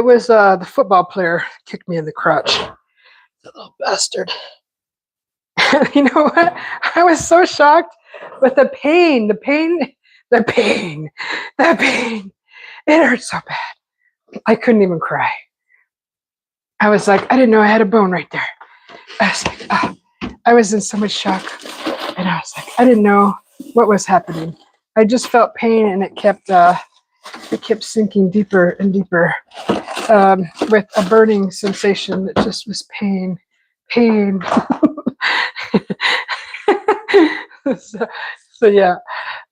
was the football player kicked me in the crotch. The little bastard. You know what? I was so shocked with the pain. It hurt so bad. I couldn't even cry. I was like, I didn't know I had a bone right there. I was like, I was in so much shock. And I was like, I didn't know what was happening. I just felt pain, and it kept sinking deeper and deeper with a burning sensation that just was pain. so yeah.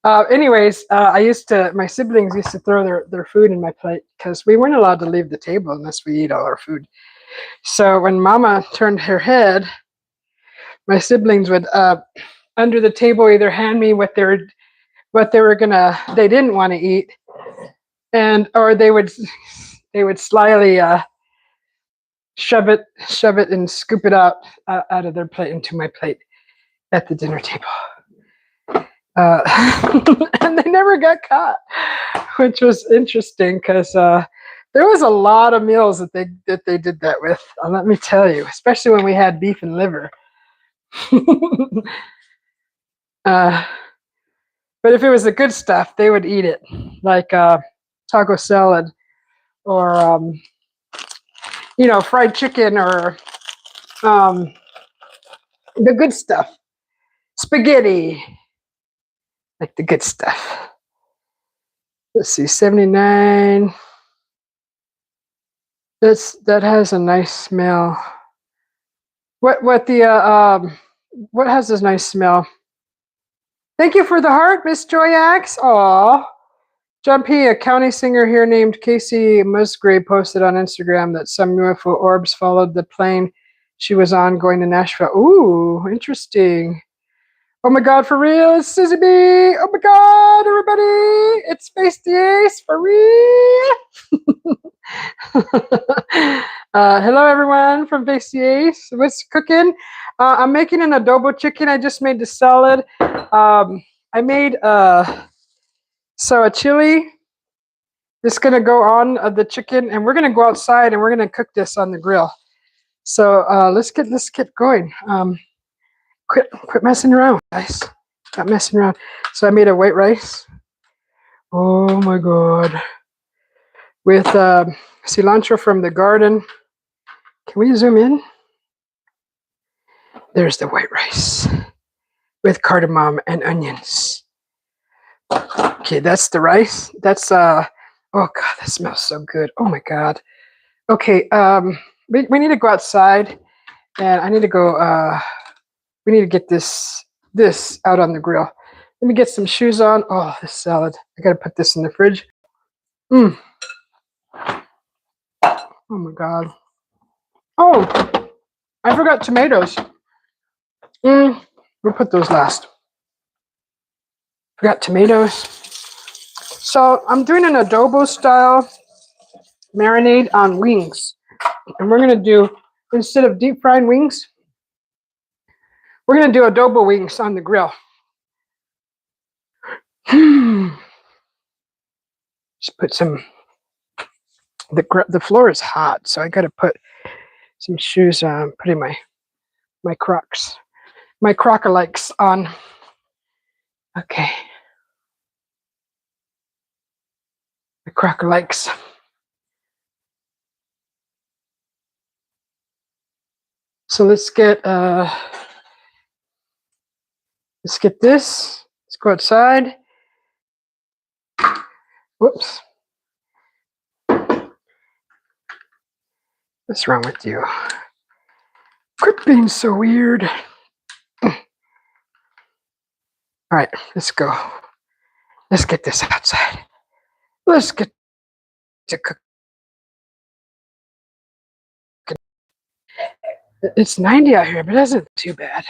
Anyways, my siblings used to throw their food in my plate because we weren't allowed to leave the table unless we eat all our food. So when Mama turned her head, my siblings would under the table either hand me what they didn't want to eat, or they would slyly shove it and scoop it out of their plate into my plate at the dinner table. And they never got caught, which was interesting because there was a lot of meals that they did that with. Let me tell you, especially when we had beef and liver. But if it was the good stuff, they would eat it, like taco salad, or fried chicken, or the good stuff, spaghetti, like the good stuff. Let's see, 79. That has a nice smell. What has this nice smell? Thank you for the heart, Miss Joyax. Aw. John P., a county singer here named Casey Musgrave, posted on Instagram that some UFO orbs followed the plane she was on going to Nashville. Ooh, interesting. Oh my God, for real, it's Susie B. Oh my God, everybody, it's Face the Ace, for real. Hello, everyone from Face the Ace. What's cooking? I'm making an adobo chicken. I just made the salad. I made a chili. It's gonna go on the chicken, and we're gonna go outside and we're gonna cook this on the grill. So let's get going. Quit messing around, guys. Stop messing around. So I made a white rice. Oh my God. With cilantro from the garden. Can we zoom in? There's the white rice with cardamom and onions. Okay, that's the rice. That's Oh God, that smells so good. Oh my God. Okay, we need to go outside, and I need to go. We need to get this out on the grill. Let me get some shoes on. Oh, this salad. I gotta put this in the fridge. Mm. Oh my God. Oh, I forgot tomatoes. We'll put those last. Forgot tomatoes. So I'm doing an adobo style marinade on wings. And we're gonna do, instead of deep frying wings, we're gonna do adobo wings on the grill. Just put some, the floor is hot, so I gotta put some shoes on, putting my Crocs, my Croc-a-likes on. Okay. My Croc-a-likes. So let's get this. Let's go outside. Whoops. What's wrong with you? Quit being so weird. All right, let's go. Let's get this outside. Let's get to cook. It's 90 out here, but it doesn't feel too bad.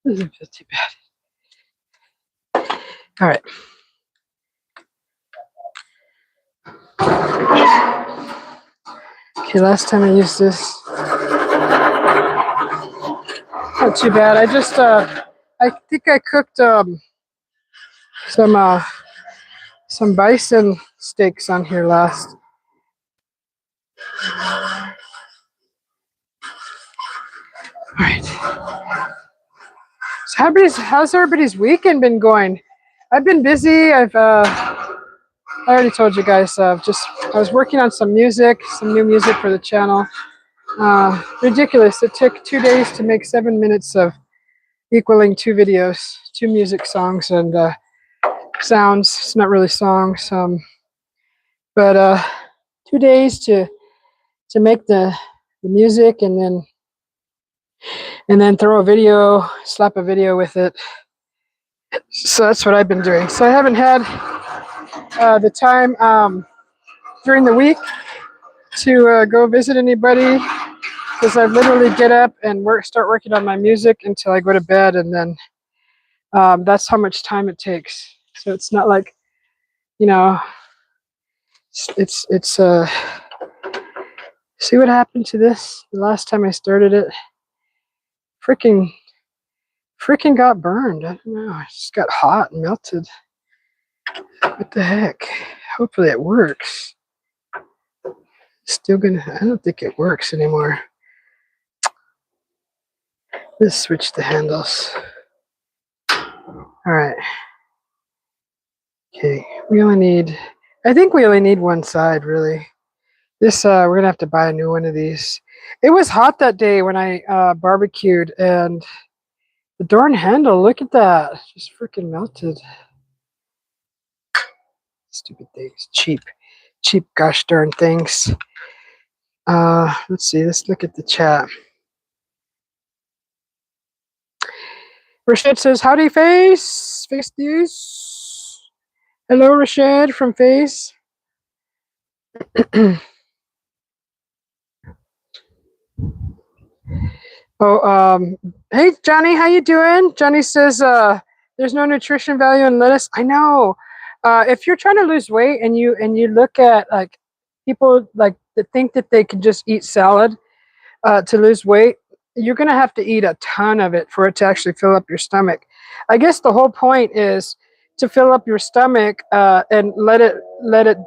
It doesn't feel too bad. All right. Okay, last time I used this, not too bad. I just, I think I cooked some bison steaks on here last. All right. So how's everybody's weekend been going? I've been busy. I already told you guys. I was working on some new music for the channel. Ridiculous. It took 2 days to make 7 minutes of equaling 2 videos, 2 music songs and sounds. It's not really songs, but 2 days to make the music and then throw a video, slap a video with it. So that's what I've been doing. So I haven't had the time during the week to go visit anybody, because I literally get up and start working on my music until I go to bed, and then that's how much time it takes. So it's not like, you know, it's see what happened to this the last time I started it? Freaking got burned. I don't know. It just got hot and melted. What the heck? Hopefully it works. Still gonna, I don't think it works anymore. Let's switch the handles. All right. Okay, I think we only need one side, really. This, we're gonna have to buy a new one of these. It was hot that day when I barbecued, and the darn handle, look at that, just freaking melted. Stupid things, cheap gosh darn things. Let's see, let's look at the chat. Rashid says, howdy Face News. Hello Rashid from Face. Oh, hey Johnny, how you doing? Johnny says there's no nutrition value in lettuce. I know. If you're trying to lose weight and you look at like people like that think that they can just eat salad to lose weight, you're gonna have to eat a ton of it for it to actually fill up your stomach. I guess the whole point is to fill up your stomach and let it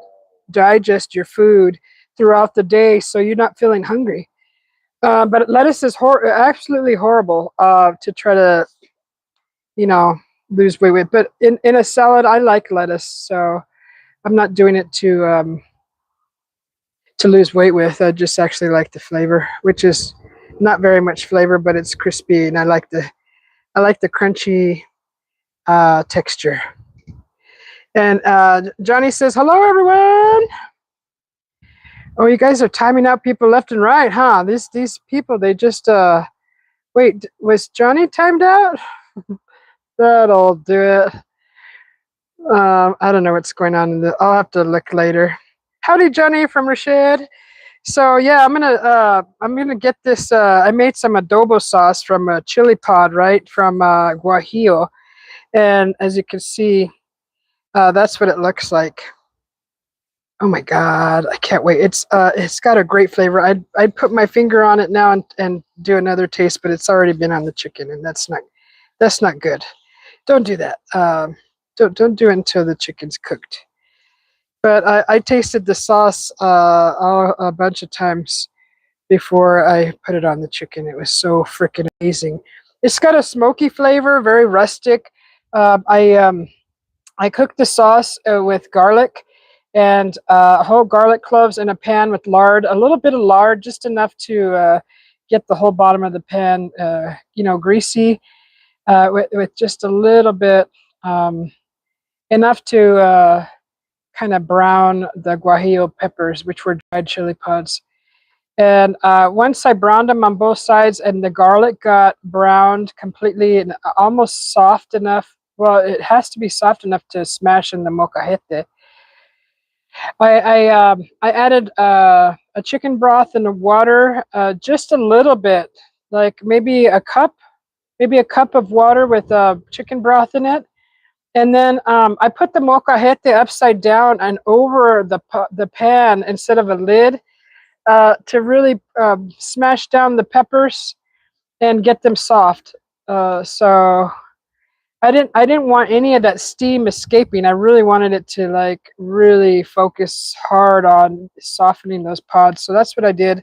digest your food throughout the day, so you're not feeling hungry. But lettuce is absolutely horrible to try to, lose weight with. But in a salad, I like lettuce, so I'm not doing it to lose weight with. I just actually like the flavor, which is not very much flavor, but it's crispy, and I like the crunchy texture. And Johnny says, hello, everyone. Oh, you guys are timing out people left and right, huh? These people, they just, wait, was Johnny timed out? That'll do it. I don't know what's going on. I'll have to look later. Howdy, Johnny from Rashid. So yeah, I'm gonna get this. I made some adobo sauce from a chili pod, right, from Guajillo, and as you can see, that's what it looks like. Oh my god, I can't wait. It's got a great flavor. I'd put my finger on it now and do another taste, but it's already been on the chicken, and that's not good. Don't do that. Don't do it until the chicken's cooked. But I tasted the sauce a bunch of times before I put it on the chicken. It was so freaking amazing. It's got a smoky flavor, very rustic. Uh, I um, I cooked the sauce with garlic and whole garlic cloves in a pan with lard, a little bit of lard, just enough to get the whole bottom of the pan, greasy, with just a little bit, enough to kind of brown the guajillo peppers, which were dried chili pods. And once I browned them on both sides and the garlic got browned completely and almost soft enough, well, it has to be soft enough to smash in the molcajete. I added a chicken broth in the water, just a little bit, like maybe a cup of water with chicken broth in it. And then I put the molcajete upside down and over the pan instead of a lid, to really smash down the peppers and get them soft. So I didn't want any of that steam escaping. I really wanted it to like really focus hard on softening those pods. So that's what I did.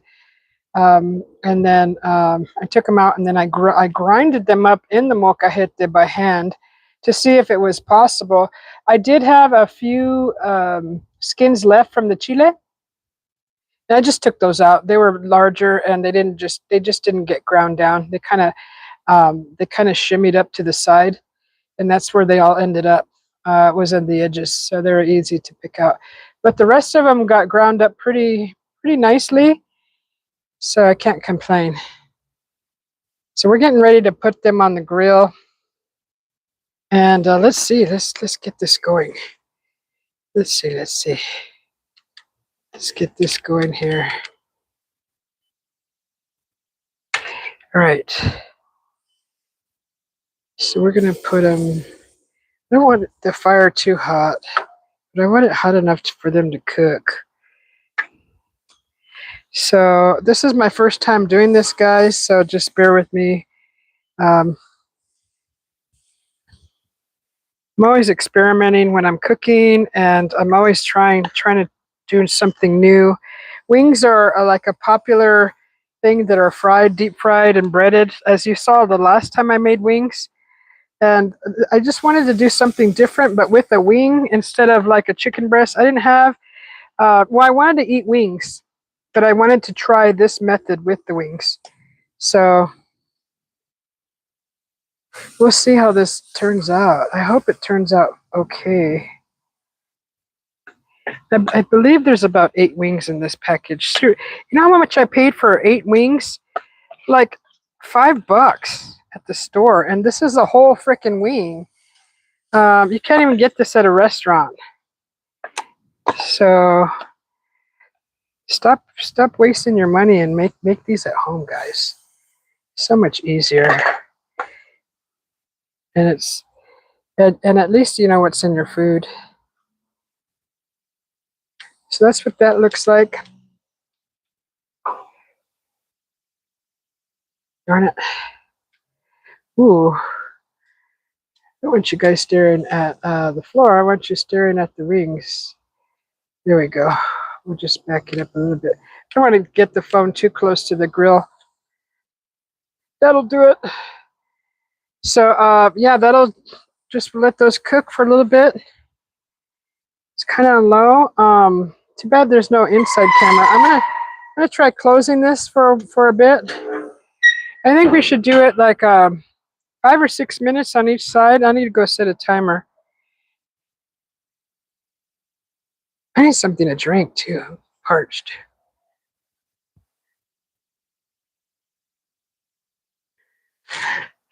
And then I took them out and then I grinded them up in the molcajete by hand to see if it was possible. I did have a few skins left from the chile. And I just took those out. They were larger and they just didn't get ground down. They kind of shimmied up to the side, and that's where they all ended up. Was in the edges, so they were easy to pick out. But the rest of them got ground up pretty nicely, so I can't complain. So we're getting ready to put them on the grill, and let's see. Let's get this going. Let's see. Let's get this going here. All right. So we're gonna put them. I don't want the fire too hot, but I want it hot enough for them to cook. So this is my first time doing this, guys, so just bear with me. I'm always experimenting when I'm cooking, and I'm always trying to do something new. Wings are like a popular thing that are fried, deep fried, and breaded, as you saw the last time I made wings. And I just wanted to do something different, but with a wing instead of like a chicken breast. I didn't have, well, I wanted to eat wings, but I wanted to try this method with the wings. So we'll see how this turns out. I hope it turns out okay. I believe there's about 8 wings in this package. Shoot, you know how much I paid for 8 wings? Like $5 at the store, and this is a whole freaking wing. You can't even get this at a restaurant. So stop wasting your money and make these at home, guys. So much easier. And at least you know what's in your food. So that's what that looks like. Darn it. Ooh. I don't want you guys staring at the floor. I want you staring at the wings. There we go. We'll just back it up a little bit. I don't want to get the phone too close to the grill. That'll do it. So yeah, that'll just let those cook for a little bit. It's kind of low. Too bad there's no inside camera. I'm gonna try closing this for a bit. I think we should do it like 5 or 6 minutes on each side. I need to go set a timer. I need something to drink too. I'm parched.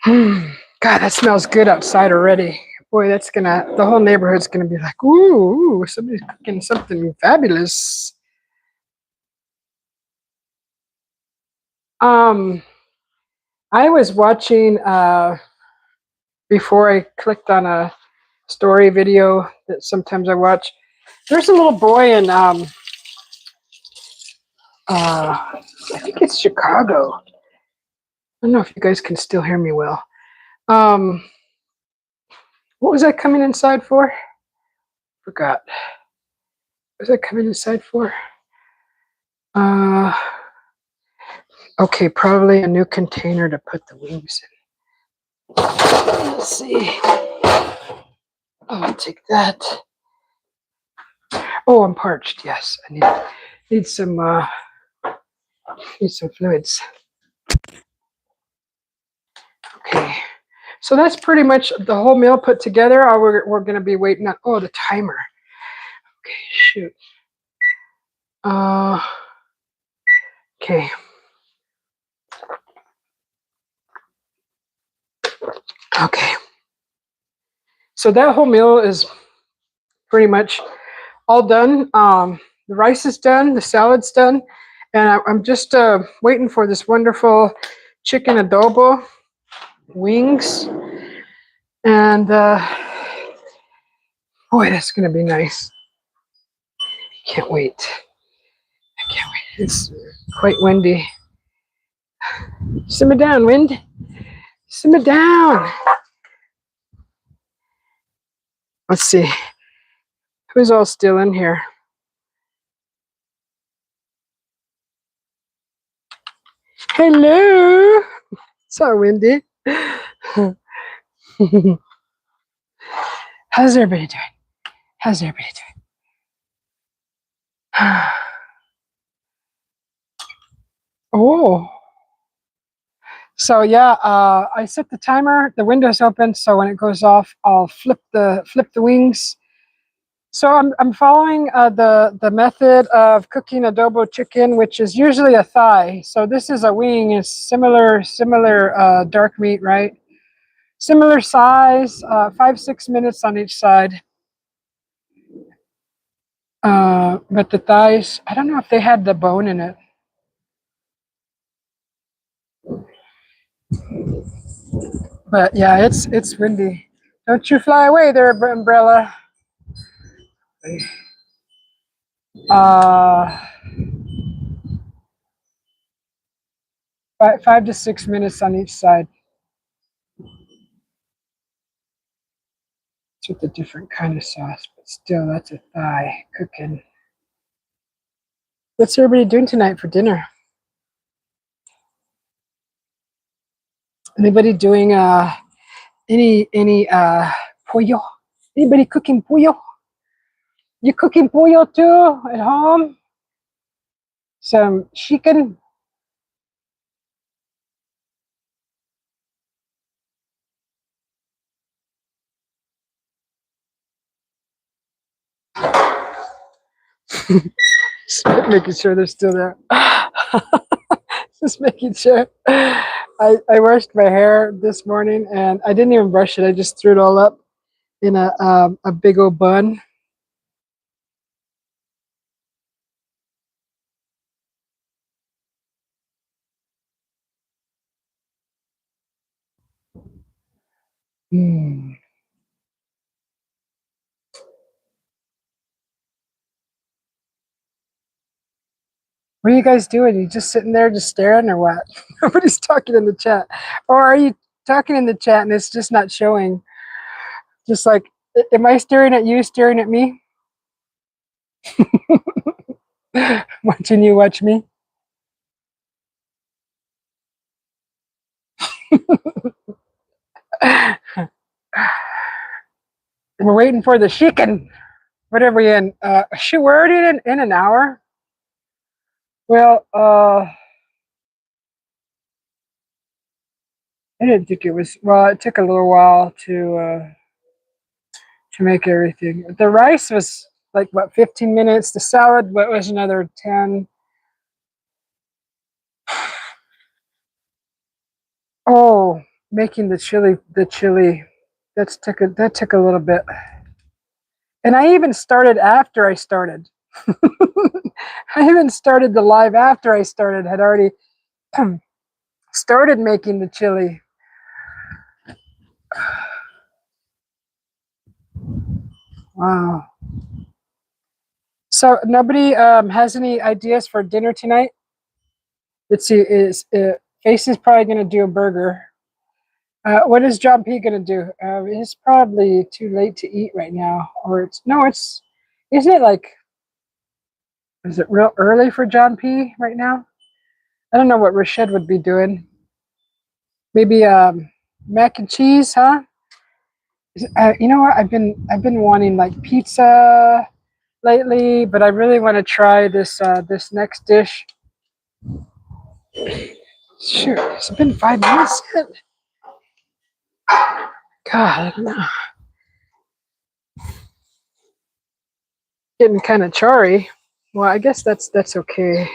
God, that smells good outside already. Boy, the whole neighborhood's gonna be like, ooh, somebody's cooking something fabulous. Um, I was watching before I clicked on a story video that sometimes I watch. There's a little boy in I think it's Chicago. I don't know if you guys can still hear me well. Um, what was I coming inside for? Forgot. What was I coming inside for? Okay, probably a new container to put the wings in. Let's see. Oh, I'll take that. Oh, I'm parched. Yes, I need some fluids. Okay, so that's pretty much the whole meal put together. We're going to be waiting on. Oh, the timer. Okay, shoot. Okay. Okay. So that whole meal is pretty much all done. The rice is done, the salad's done, and I'm just waiting for this wonderful chicken adobo wings. And boy, that's going to be nice. Can't wait. I can't wait. It's quite windy. Simmer down, wind. Simmer down. Let's see. Who's all still in here? Hello. So windy. How's everybody doing? How's everybody doing? Oh. So yeah, I set the timer. The window's open, so when it goes off, I'll flip the wings. So I'm following the method of cooking adobo chicken, which is usually a thigh. So this is a wing, is similar dark meat, right? Similar size, 5-6 minutes on each side. But the thighs, I don't know if they had the bone in it. But yeah, it's windy. Don't you fly away there, umbrella. Uh, 5 to 6 minutes on each side. It's with a different kind of sauce, but still, that's a thigh cooking. What's everybody doing tonight for dinner? Anybody doing any pollo? Anybody cooking pollo? You cooking pollo too at home? Some chicken? Making sure they're still there. Just making sure. I washed my hair this morning and I didn't even brush it. I just threw it all up in a big old bun. Mm. What are you guys doing? You just sitting there just staring or what? Nobody's talking in the chat. Or are you talking in the chat and it's just not showing? Just like, am I staring at you, staring at me? Watching you watch me? We're waiting for the chicken. What are we in? Shoot, we're already in an hour. Well, I didn't think it was. Well, it took a little while to make everything. The rice was like what, 15 minutes. The salad, what was another 10? Oh, making the chili, that took a little bit. And I even started after I started. I even started the live after I started, had already started making the chili. Wow. So nobody has any ideas for dinner tonight? Let's see, Face is probably going to do a burger. What is John P going to do? It's probably too late to eat right now. Or isn't it like, is it real early for John P right now? I don't know what Rashid would be doing. Maybe mac and cheese, huh? You know what? I've been wanting like pizza lately, but I really want to try this next dish. Shoot, it's been 5 minutes yet. God, I don't know. Getting kind of charry. Well, I guess that's okay.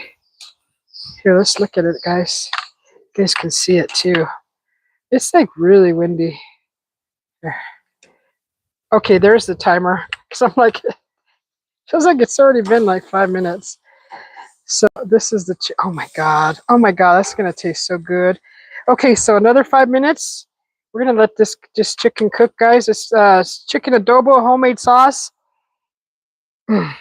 Here, let's look at it, guys. You guys can see it too. It's like really windy. There. Okay, there's the timer. Cause I'm like, feels like it's already been like 5 minutes. So this is the. Oh my god! Oh my god! That's gonna taste so good. Okay, so another 5 minutes. We're gonna let this chicken cook, guys. It's chicken adobo homemade sauce. I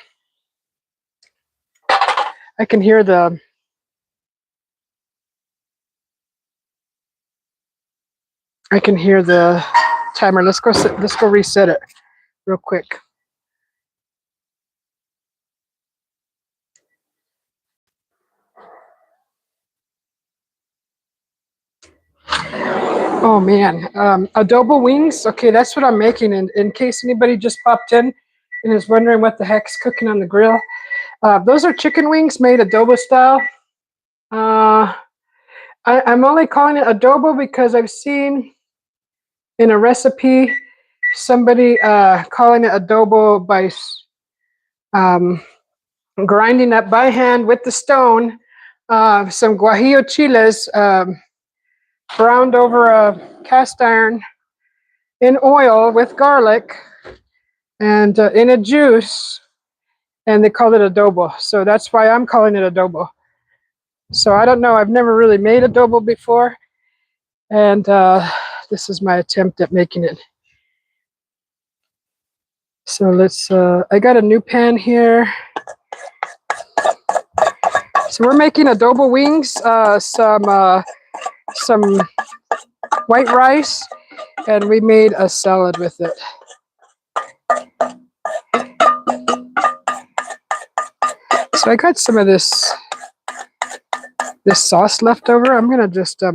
can hear the. I can hear the timer. Let's go reset it real quick. Oh man, adobo wings. Okay, that's what I'm making. In case anybody just popped in and is wondering what the heck's cooking on the grill, those are chicken wings made adobo style. I'm only calling it adobo because I've seen in a recipe somebody calling it adobo by grinding up by hand with the stone some guajillo chiles browned over a cast iron in oil with garlic and in a juice, and they call it adobo. So that's why I'm calling it adobo. So I don't know. I've never really made adobo before, and this is my attempt at making it. So let's. I got a new pan here. So we're making adobo wings, some white rice, and we made a salad with it. So I got some of this sauce left over. I'm gonna just oh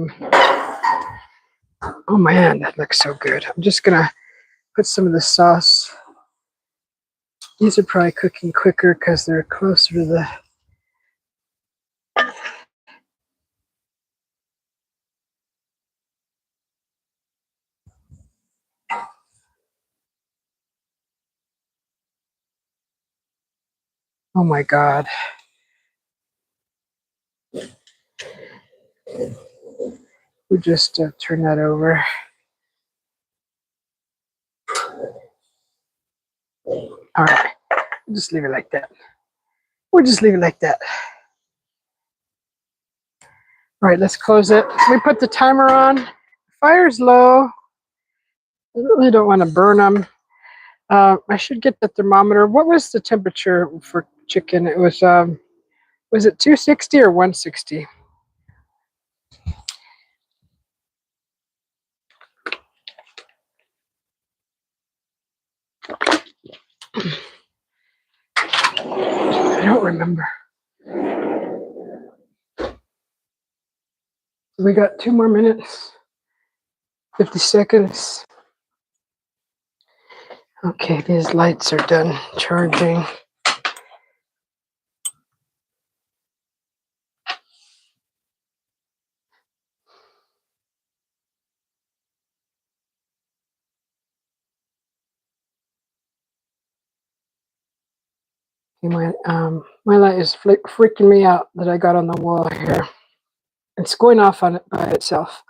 man, that looks so good. I'm just gonna put some of the sauce. These are probably cooking quicker because they're closer to the. Oh my God. We just turn that over. All right, we'll just leave it like that. We'll just leave it like that. All right, let's close it. We put the timer on. Fire's low. I really don't want to burn them. I should get the thermometer. What was the temperature for chicken? It was it 260 or 160? I don't remember. We got 2 more minutes. 50 seconds. Okay, these lights are done charging. Okay, my light is freaking me out that I got on the wall here. It's going off on it by itself.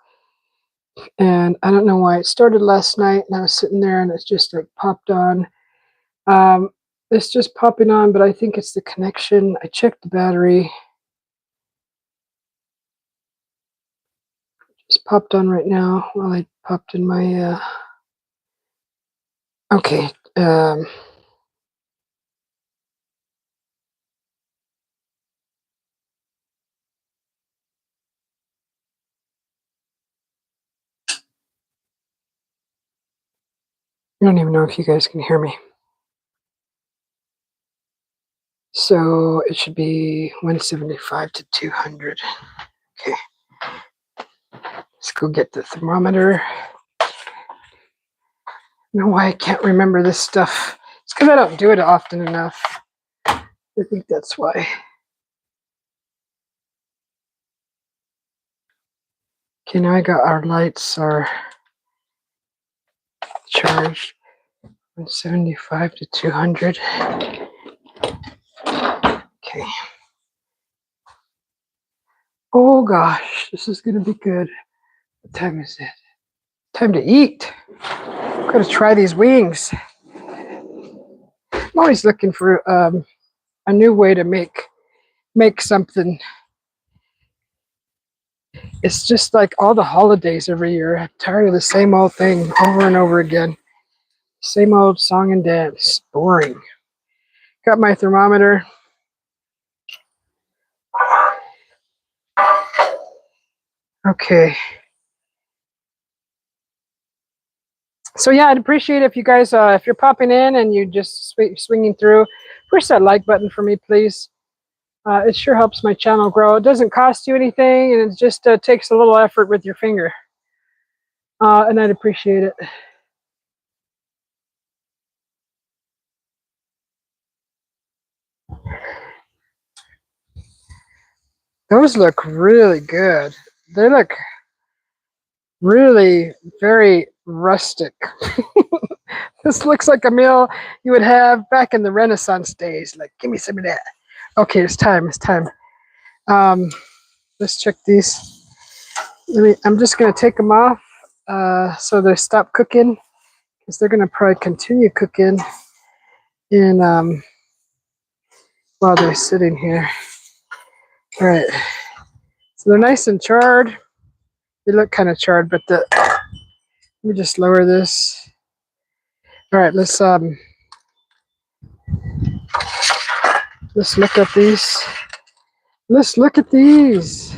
And I don't know why. It started last night and I was sitting there and it's just like popped on. It's just popping on, but I think it's the connection. I checked the battery. Just popped on right now while I popped in my okay. I don't even know if you guys can hear me. So it should be 175 to 200. Okay. Let's go get the thermometer. I don't know why I can't remember this stuff. It's because I don't do it often enough. I think that's why. Okay, now I got our lights are charged. 175 to 200. Okay. Oh gosh, this is gonna be good. What time is it? Time to eat. I'm gonna try these wings. I'm always looking for a new way to make something. It's just like all the holidays every year. I'm tired of the same old thing over and over again. Same old song and dance. Boring. Got my thermometer. Okay. So yeah, I'd appreciate if you guys, if you're popping in and you just swinging through, push that like button for me, please. It sure helps my channel grow. It doesn't cost you anything, and it just takes a little effort with your finger. And I'd appreciate it. Those look really good. They look really very rustic. This looks like a meal you would have back in the Renaissance days. Like, give me some of that. Okay, it's time. It's time. Let's check these. I'm just going to take them off so they stop cooking, because they're going to probably continue cooking in while they're sitting here. All right. So they're nice and charred. They look kind of charred, but let me just lower this. All right, let's look at these. Let's look at these.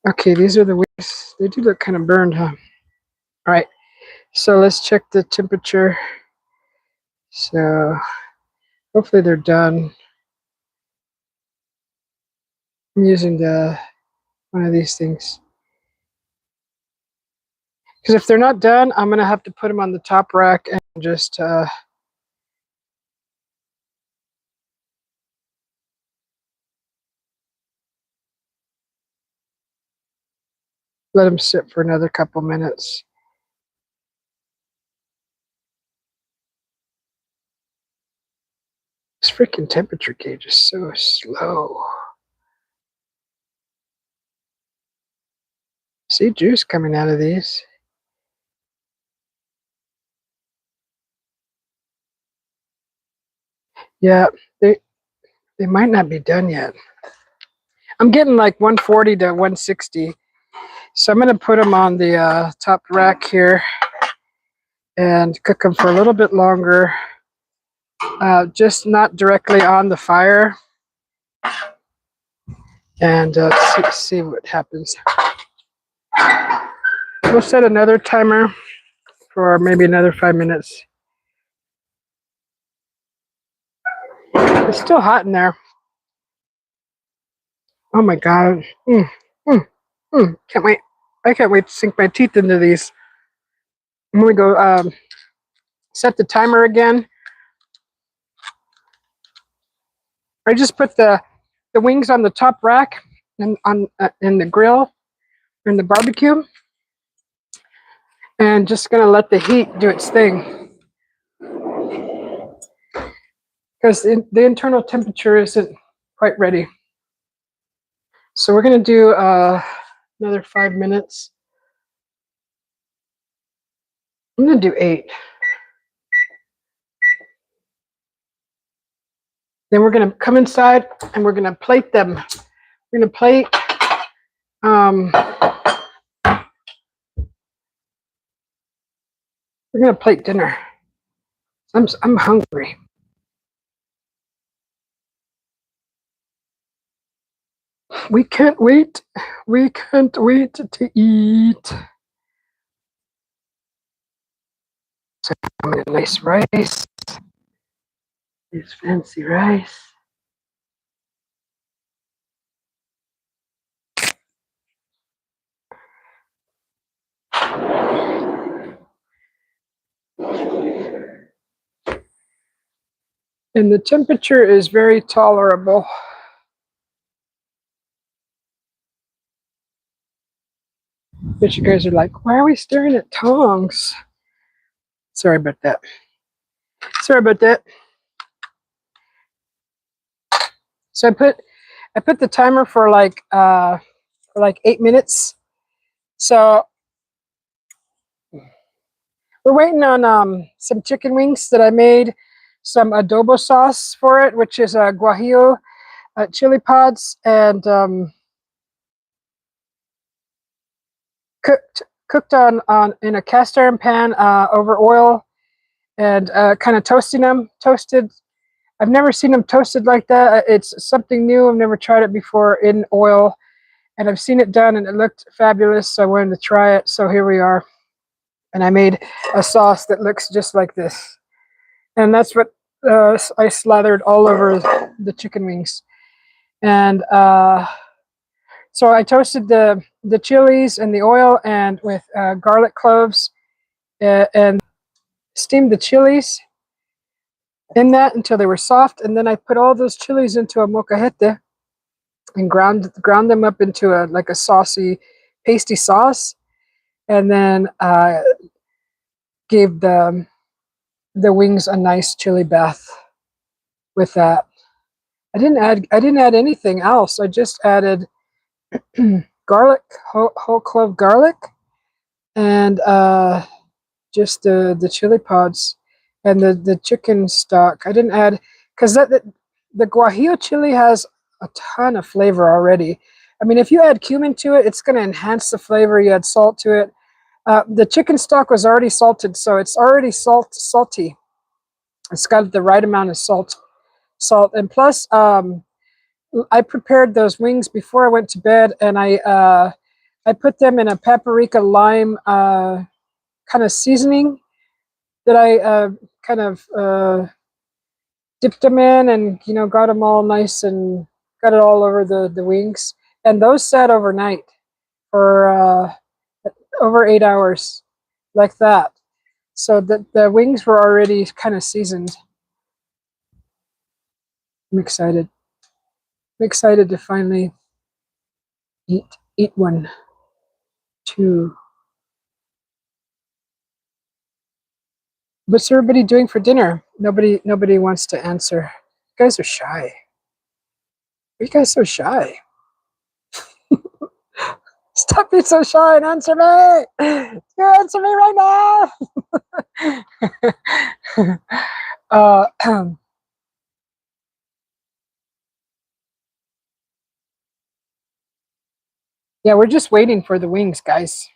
Okay, these are the wings. They do look kind of burned, huh? All right, so let's check the temperature. So hopefully they're done. I'm using one of these things. Because if they're not done, I'm going to have to put them on the top rack and just let them sit for another couple minutes. This freaking temperature gauge is so slow. See juice coming out of these. Yeah, they might not be done yet. I'm getting like 140 to 160. So I'm going to put them on the top rack here and cook them for a little bit longer. Just not directly on the fire. And see what happens. We'll set another timer for maybe another 5 minutes. It's still hot in there. Oh my God. Can't wait. I can't wait to sink my teeth into these. I'm going to go set the timer again. I just put the wings on the top rack and on in the grill, in the barbecue. And just going to let the heat do its thing. Because the internal temperature isn't quite ready. So we're going to do another 5 minutes. I'm going to do 8. Then we're going to come inside and we're going to plate them. We're going to plate we're going to plate dinner. I'm hungry. We can't wait. We can't wait to eat. So nice rice. This fancy rice. And the temperature is very tolerable. But you guys are like, why are we staring at tongs? Sorry about that. Sorry about that. So I put the timer for like 8 minutes. So we're waiting on some chicken wings that I made, some adobo sauce for it, which is a guajillo chili pods, and cooked on in a cast iron pan over oil, and kind of toasting them. Toasted. I've never seen them toasted like that. It's something new. I've never tried it before in oil, and I've seen it done, and it looked fabulous. So I wanted to try it. So here we are, and I made a sauce that looks just like this, and that's what I slathered all over the chicken wings, and so I toasted the chilies and the oil and with garlic cloves and steamed the chilies in that until they were soft, and then I put all those chilies into a molcajete and ground them up into like a saucy, pasty sauce, and then gave the wings a nice chili bath with that. I didn't add anything else. I just added garlic, whole clove garlic, and just the chili pods and the chicken stock. I didn't add because the guajillo chili has a ton of flavor already. I mean, if you add cumin to it, it's going to enhance the flavor. You add salt to it. The chicken stock was already salted, so it's already salty. It's got the right amount of salt, and plus I prepared those wings before I went to bed, and I put them in a paprika lime kind of seasoning that I kind of dipped them in, and got them all nice and got it all over the wings. And those sat overnight for over 8 hours, like that. So the wings were already kind of seasoned. I'm excited. I'm excited to finally eat one, too. What's everybody doing for dinner? Nobody wants to answer. You guys are shy. Why are you guys so shy? Stop being so shy and answer me. You answer me right now. Yeah, we're just waiting for the wings, guys.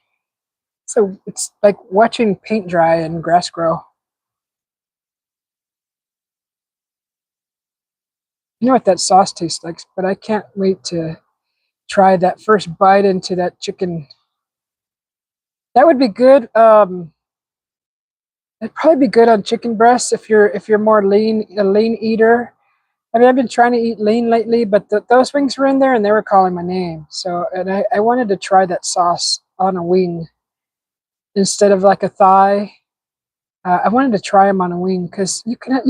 So it's like watching paint dry and grass grow. You know what that sauce tastes like, but I can't wait to try that first bite into that chicken. That would be good. It'd probably be good on chicken breasts if you're more a lean eater. I mean, I've been trying to eat lean lately, but those wings were in there and they were calling my name. So, and I wanted to try that sauce on a wing instead of like a thigh. I wanted to try them on a wing because you can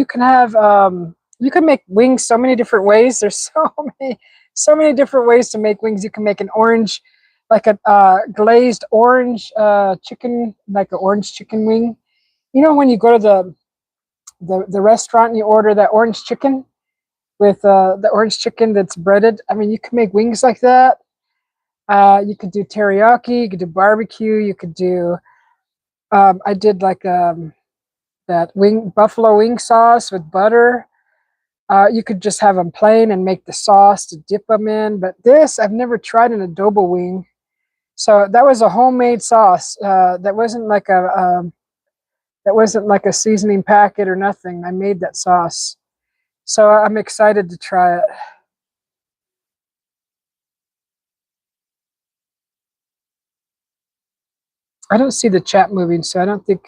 make wings so many different ways. There's so many different ways to make wings. You can make an orange like a glazed orange chicken, like an orange chicken wing. You know when you go to the restaurant and you order that orange chicken with the orange chicken that's breaded. I mean, you can make wings like that. You could do teriyaki, you could do barbecue, you could do. I did like that buffalo wing sauce with butter. You could just have them plain and make the sauce to dip them in. But this, I've never tried an adobo wing. So that was a homemade sauce. That wasn't like a seasoning packet or nothing. I made that sauce. So I'm excited to try it. I don't see the chat moving, so I don't think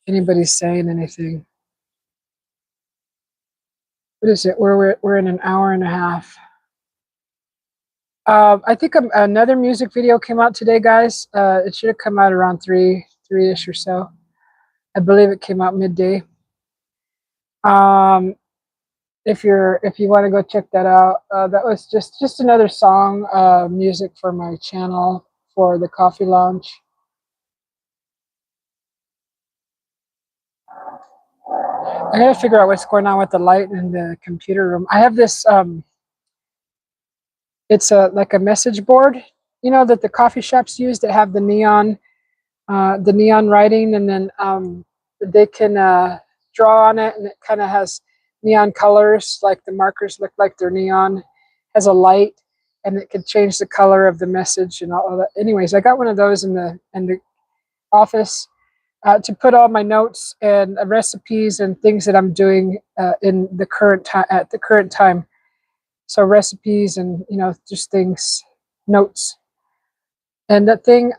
anybody's saying anything. What is it? We're in an hour and a half. I think another music video came out today, guys. It should have come out around three-ish or so. I believe it came out midday. If you want to go check that out, that was just another song, music for my channel for the coffee lounge. I gotta figure out what's going on with the light in the computer room. I have this. It's like a message board, you know, that the coffee shops use that have the neon writing, and then they can draw on it, and it kind of has neon colors, like the markers look like they're neon. Has a light, and it can change the color of the message and all of that. Anyways, I got one of those in the office to put all my notes and recipes and things that I'm doing in the current time at the current time. So recipes and just things, notes, and that thing.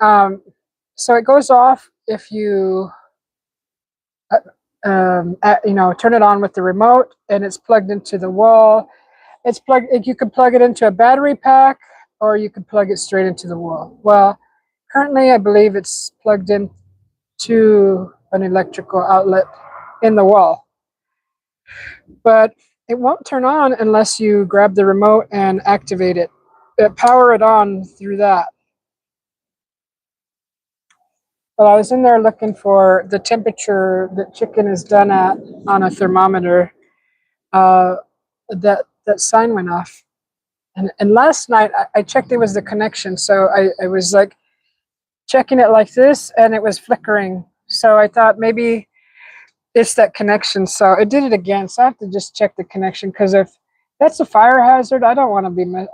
So it goes off if you turn it on with the remote, and it's plugged into the wall. It's plugged. You can plug it into a battery pack, or you can plug it straight into the wall. Well, currently I believe it's plugged in to an electrical outlet in the wall, but it won't turn on unless you grab the remote and activate it. Power it on through that. Well, I was in there looking for the temperature that chicken is done at on a thermometer. Uh, that sign went off, and last night I checked it was the connection. So I was like checking it like this, and it was flickering. So I thought maybe it's that connection. So it did it again. So I have to just check the connection, because if that's a fire hazard, I don't want to be. Want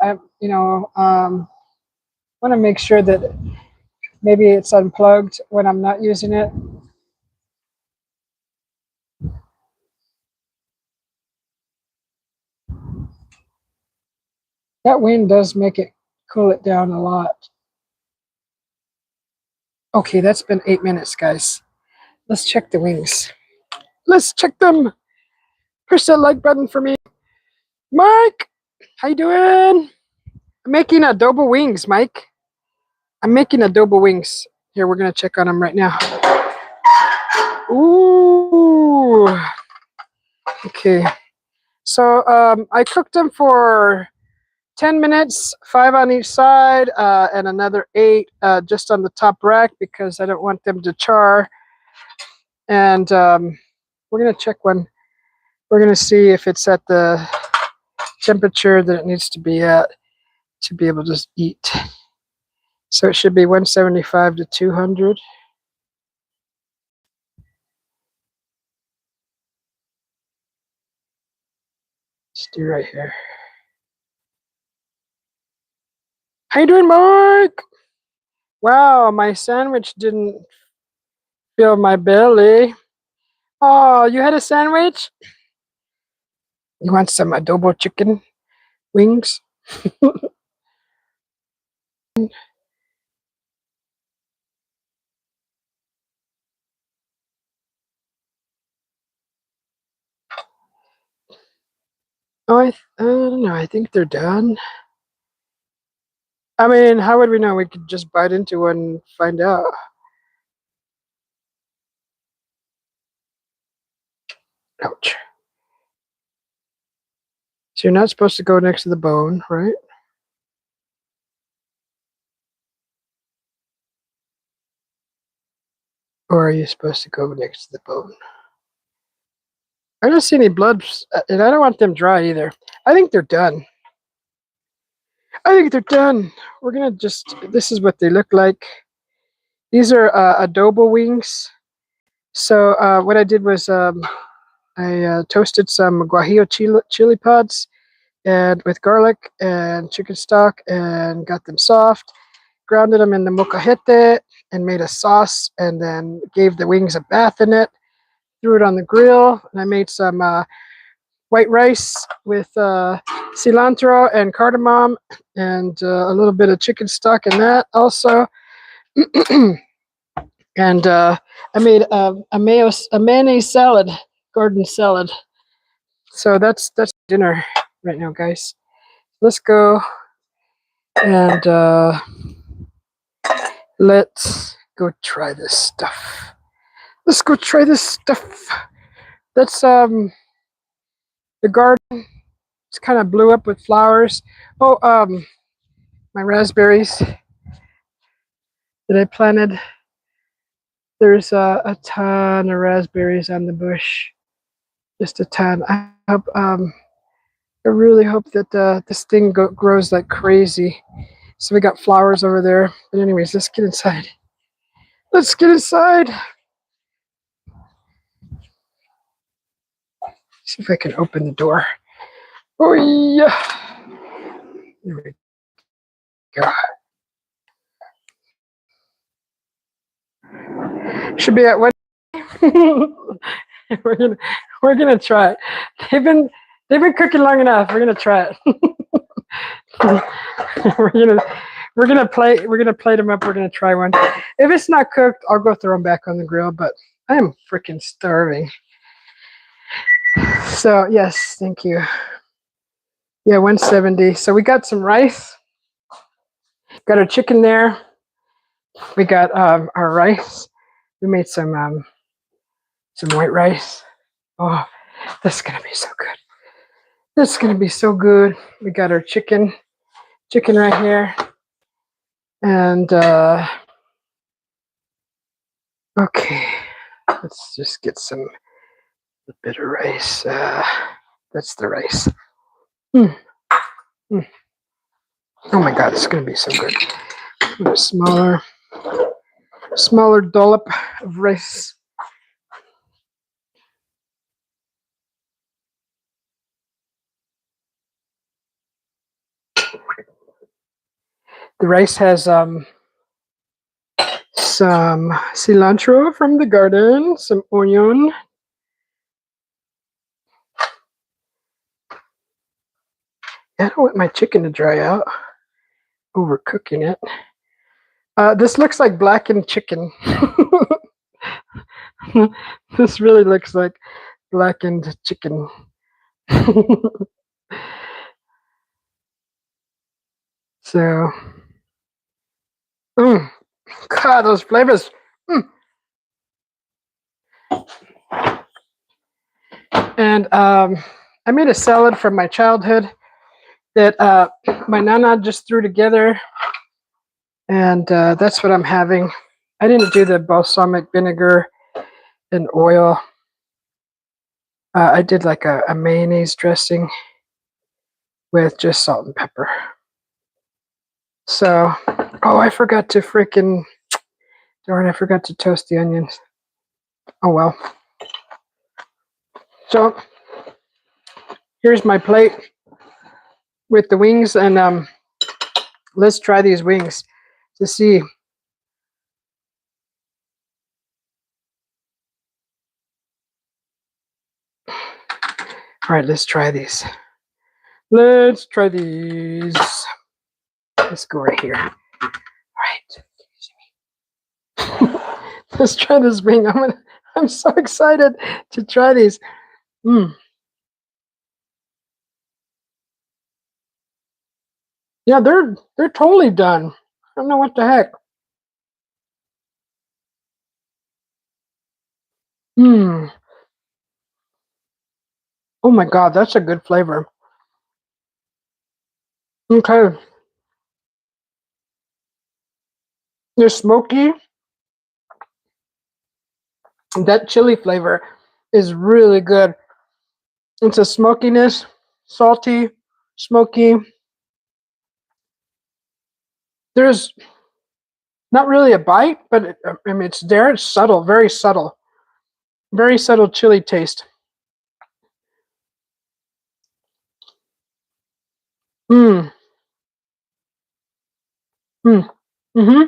to make sure that maybe it's unplugged when I'm not using it. That wind does make it cool it down a lot. Okay, that's been 8 minutes, guys. Let's check the wings. Let's check them. Push that like button for me. Mike, how you doing? I'm making adobo wings, Mike. I'm making adobo wings. Here, we're going to check on them right now. Ooh. Okay. So I cooked them for 10 minutes, 5 on each side, and another 8 just on the top rack, because I don't want them to char. And we're going to check one. We're going to see if it's at the temperature that it needs to be at to be able to eat. So it should be 175 to 200. Let's do right here. How you doing, Mike? Wow, my sandwich didn't fill my belly. Oh, you had a sandwich? You want some adobo chicken wings? Oh, I don't know. I think they're done. I mean, how would we know? We could just bite into one and find out. Ouch. So you're not supposed to go next to the bone, right? Or are you supposed to go next to the bone? I don't see any blood, and I don't want them dry either. I think they're done. I think they're done. We're gonna just, this is what they look like. These are adobo wings. So what I did was I toasted some guajillo chili pods and with garlic and chicken stock and got them soft. Grounded them in the molcajete and made a sauce, and then gave the wings a bath in it. Threw it on the grill, and I made some white rice with cilantro and cardamom and a little bit of chicken stock in that also. And I made a mayonnaise salad, garden salad. So that's dinner right now, guys. Let's go and let's go try this stuff. Let's go try this stuff. That's the garden. It's kind of blew up with flowers. Oh, my raspberries that I planted. There's a ton of raspberries on the bush. Just a ton. I hope, I really hope that this thing grows like crazy. So we got flowers over there. But anyways, let's get inside. Let's get inside. See if I can open the door. Oh yeah. There we go. Should be at one. we're gonna try it. They've been cooking long enough. We're gonna try it. we're gonna plate them up. We're gonna try one. If it's not cooked, I'll go throw them back on the grill. But I am freaking starving. So yes, thank you. Yeah, 170. So we got some rice. Got our chicken there. We got our rice. We made some white rice. Oh, this is gonna be so good. This is gonna be so good. We got our chicken right here, and okay, let's just get some bit of rice. That's the rice. Mm. Mm. Oh my God, it's gonna be so good. A smaller dollop of rice. The rice has some cilantro from the garden, some onion. I don't want my chicken to dry out. Overcooking it. This looks like blackened chicken. This really looks like blackened chicken. So, God, those flavors. And I made a salad from my childhood that my nana just threw together, and that's what I'm having. I didn't do the balsamic vinegar and oil. I did like a mayonnaise dressing with just salt and pepper. So, oh, I forgot to darn, I forgot to toast the onions. Oh well. So, here's my plate with the wings, and let's try these wings to see. All right, let's try these. Let's try these. Let's go right here. All right. Let's try this wing. I'm so excited to try these. Yeah, they're totally done. I don't know what the heck. Oh my God, that's a good flavor. Okay. They're smoky. That chili flavor is really good. It's a smokiness, salty, smoky. There's not really a bite, but I mean, it's there. It's subtle, very subtle chili taste. Mmm. Mm. Mm-hmm.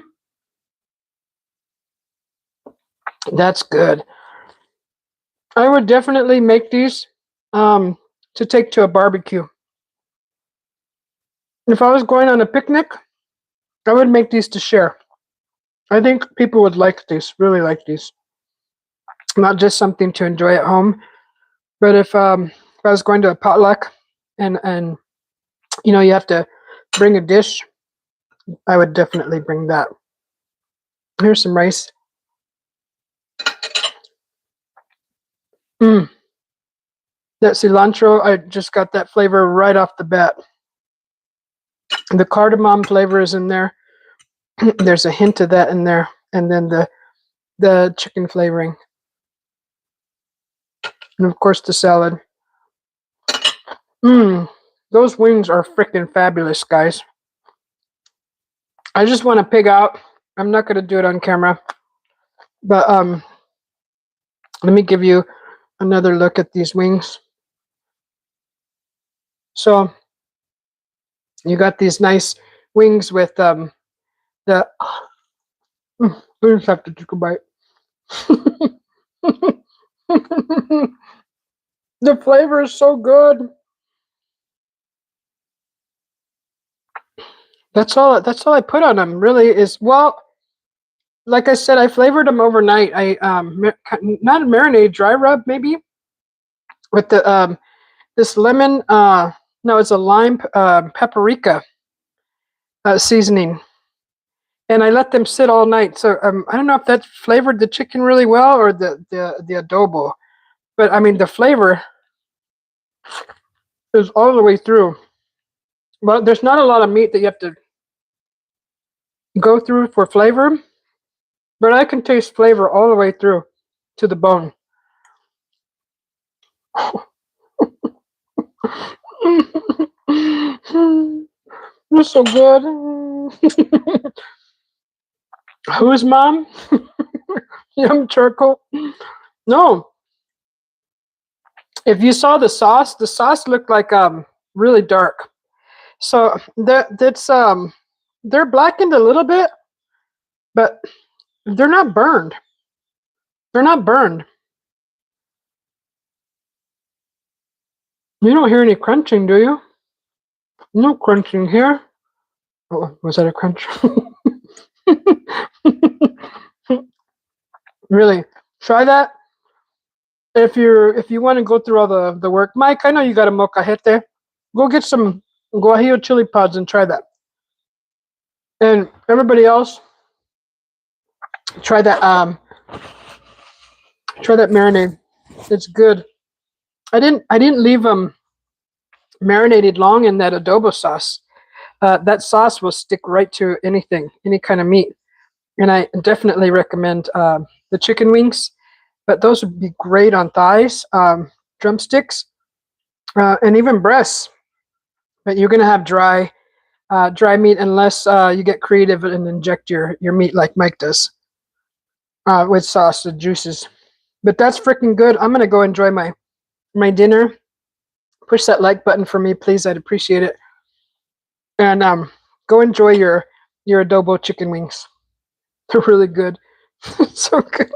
That's good. I would definitely make these to take to a barbecue. If I was going on a picnic, I would make these to share. I think people would like these, really like these. Not just something to enjoy at home, but if I was going to a potluck and you have to bring a dish, I would definitely bring that. Here's some rice. Mm. That cilantro, I just got that flavor right off the bat. The cardamom flavor is in there. There's a hint of that in there, and then the chicken flavoring, and of course the salad. Mmm, those wings are freaking fabulous, guys. I just want to pig out. I'm not gonna do it on camera, but let me give you another look at these wings. So you got these nice wings with the. I just have to take a bite. The flavor is so good. That's all I put on them. Really is, well, like I said, I flavored them overnight. I not a marinade, dry rub maybe with the this lemon. No, it's a lime paprika seasoning, and I let them sit all night. So I don't know if that flavored the chicken really well or the adobo, but I mean the flavor is all the way through. But there's not a lot of meat that you have to go through for flavor, but I can taste flavor all the way through to the bone. You're so good. Who's mom? Yum charcoal. No. If you saw the sauce looked like really dark. So that's they're blackened a little bit, but they're not burned. They're not burned. You don't hear any crunching, do you? No crunching here. Oh, was that a crunch? Really, try that if you want to go through all the work. Mike, I know you got a molcajete. Go get some guajillo chili pods and try that. And everybody else, try that marinade. It's good. I didn't leave them marinated long in that adobo sauce. That sauce will stick right to anything, any kind of meat. And I definitely recommend the chicken wings, but those would be great on thighs, drumsticks, and even breasts. But you're gonna have dry meat unless you get creative and inject your meat like Mike does with sauce, the juices. But that's freaking good. I'm gonna go enjoy my dinner. Push that like button for me, please. I'd appreciate it. And go enjoy your adobo chicken wings. They're really good. So good.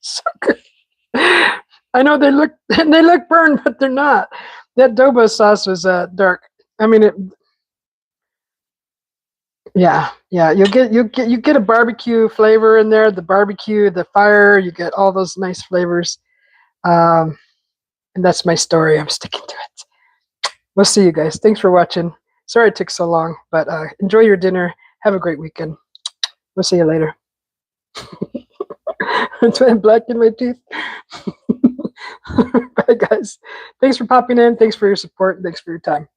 So good. I know they look burned, but they're not. That adobo sauce was dark. I mean, yeah. You get a barbecue flavor in there. The barbecue, the fire. You get all those nice flavors. And that's my story. I'm sticking to it. We'll see you guys. Thanks for watching. Sorry it took so long, but enjoy your dinner. Have a great weekend. We'll see you later. That's why I'm black in my teeth. Bye, guys. Thanks for popping in. Thanks for your support. Thanks for your time.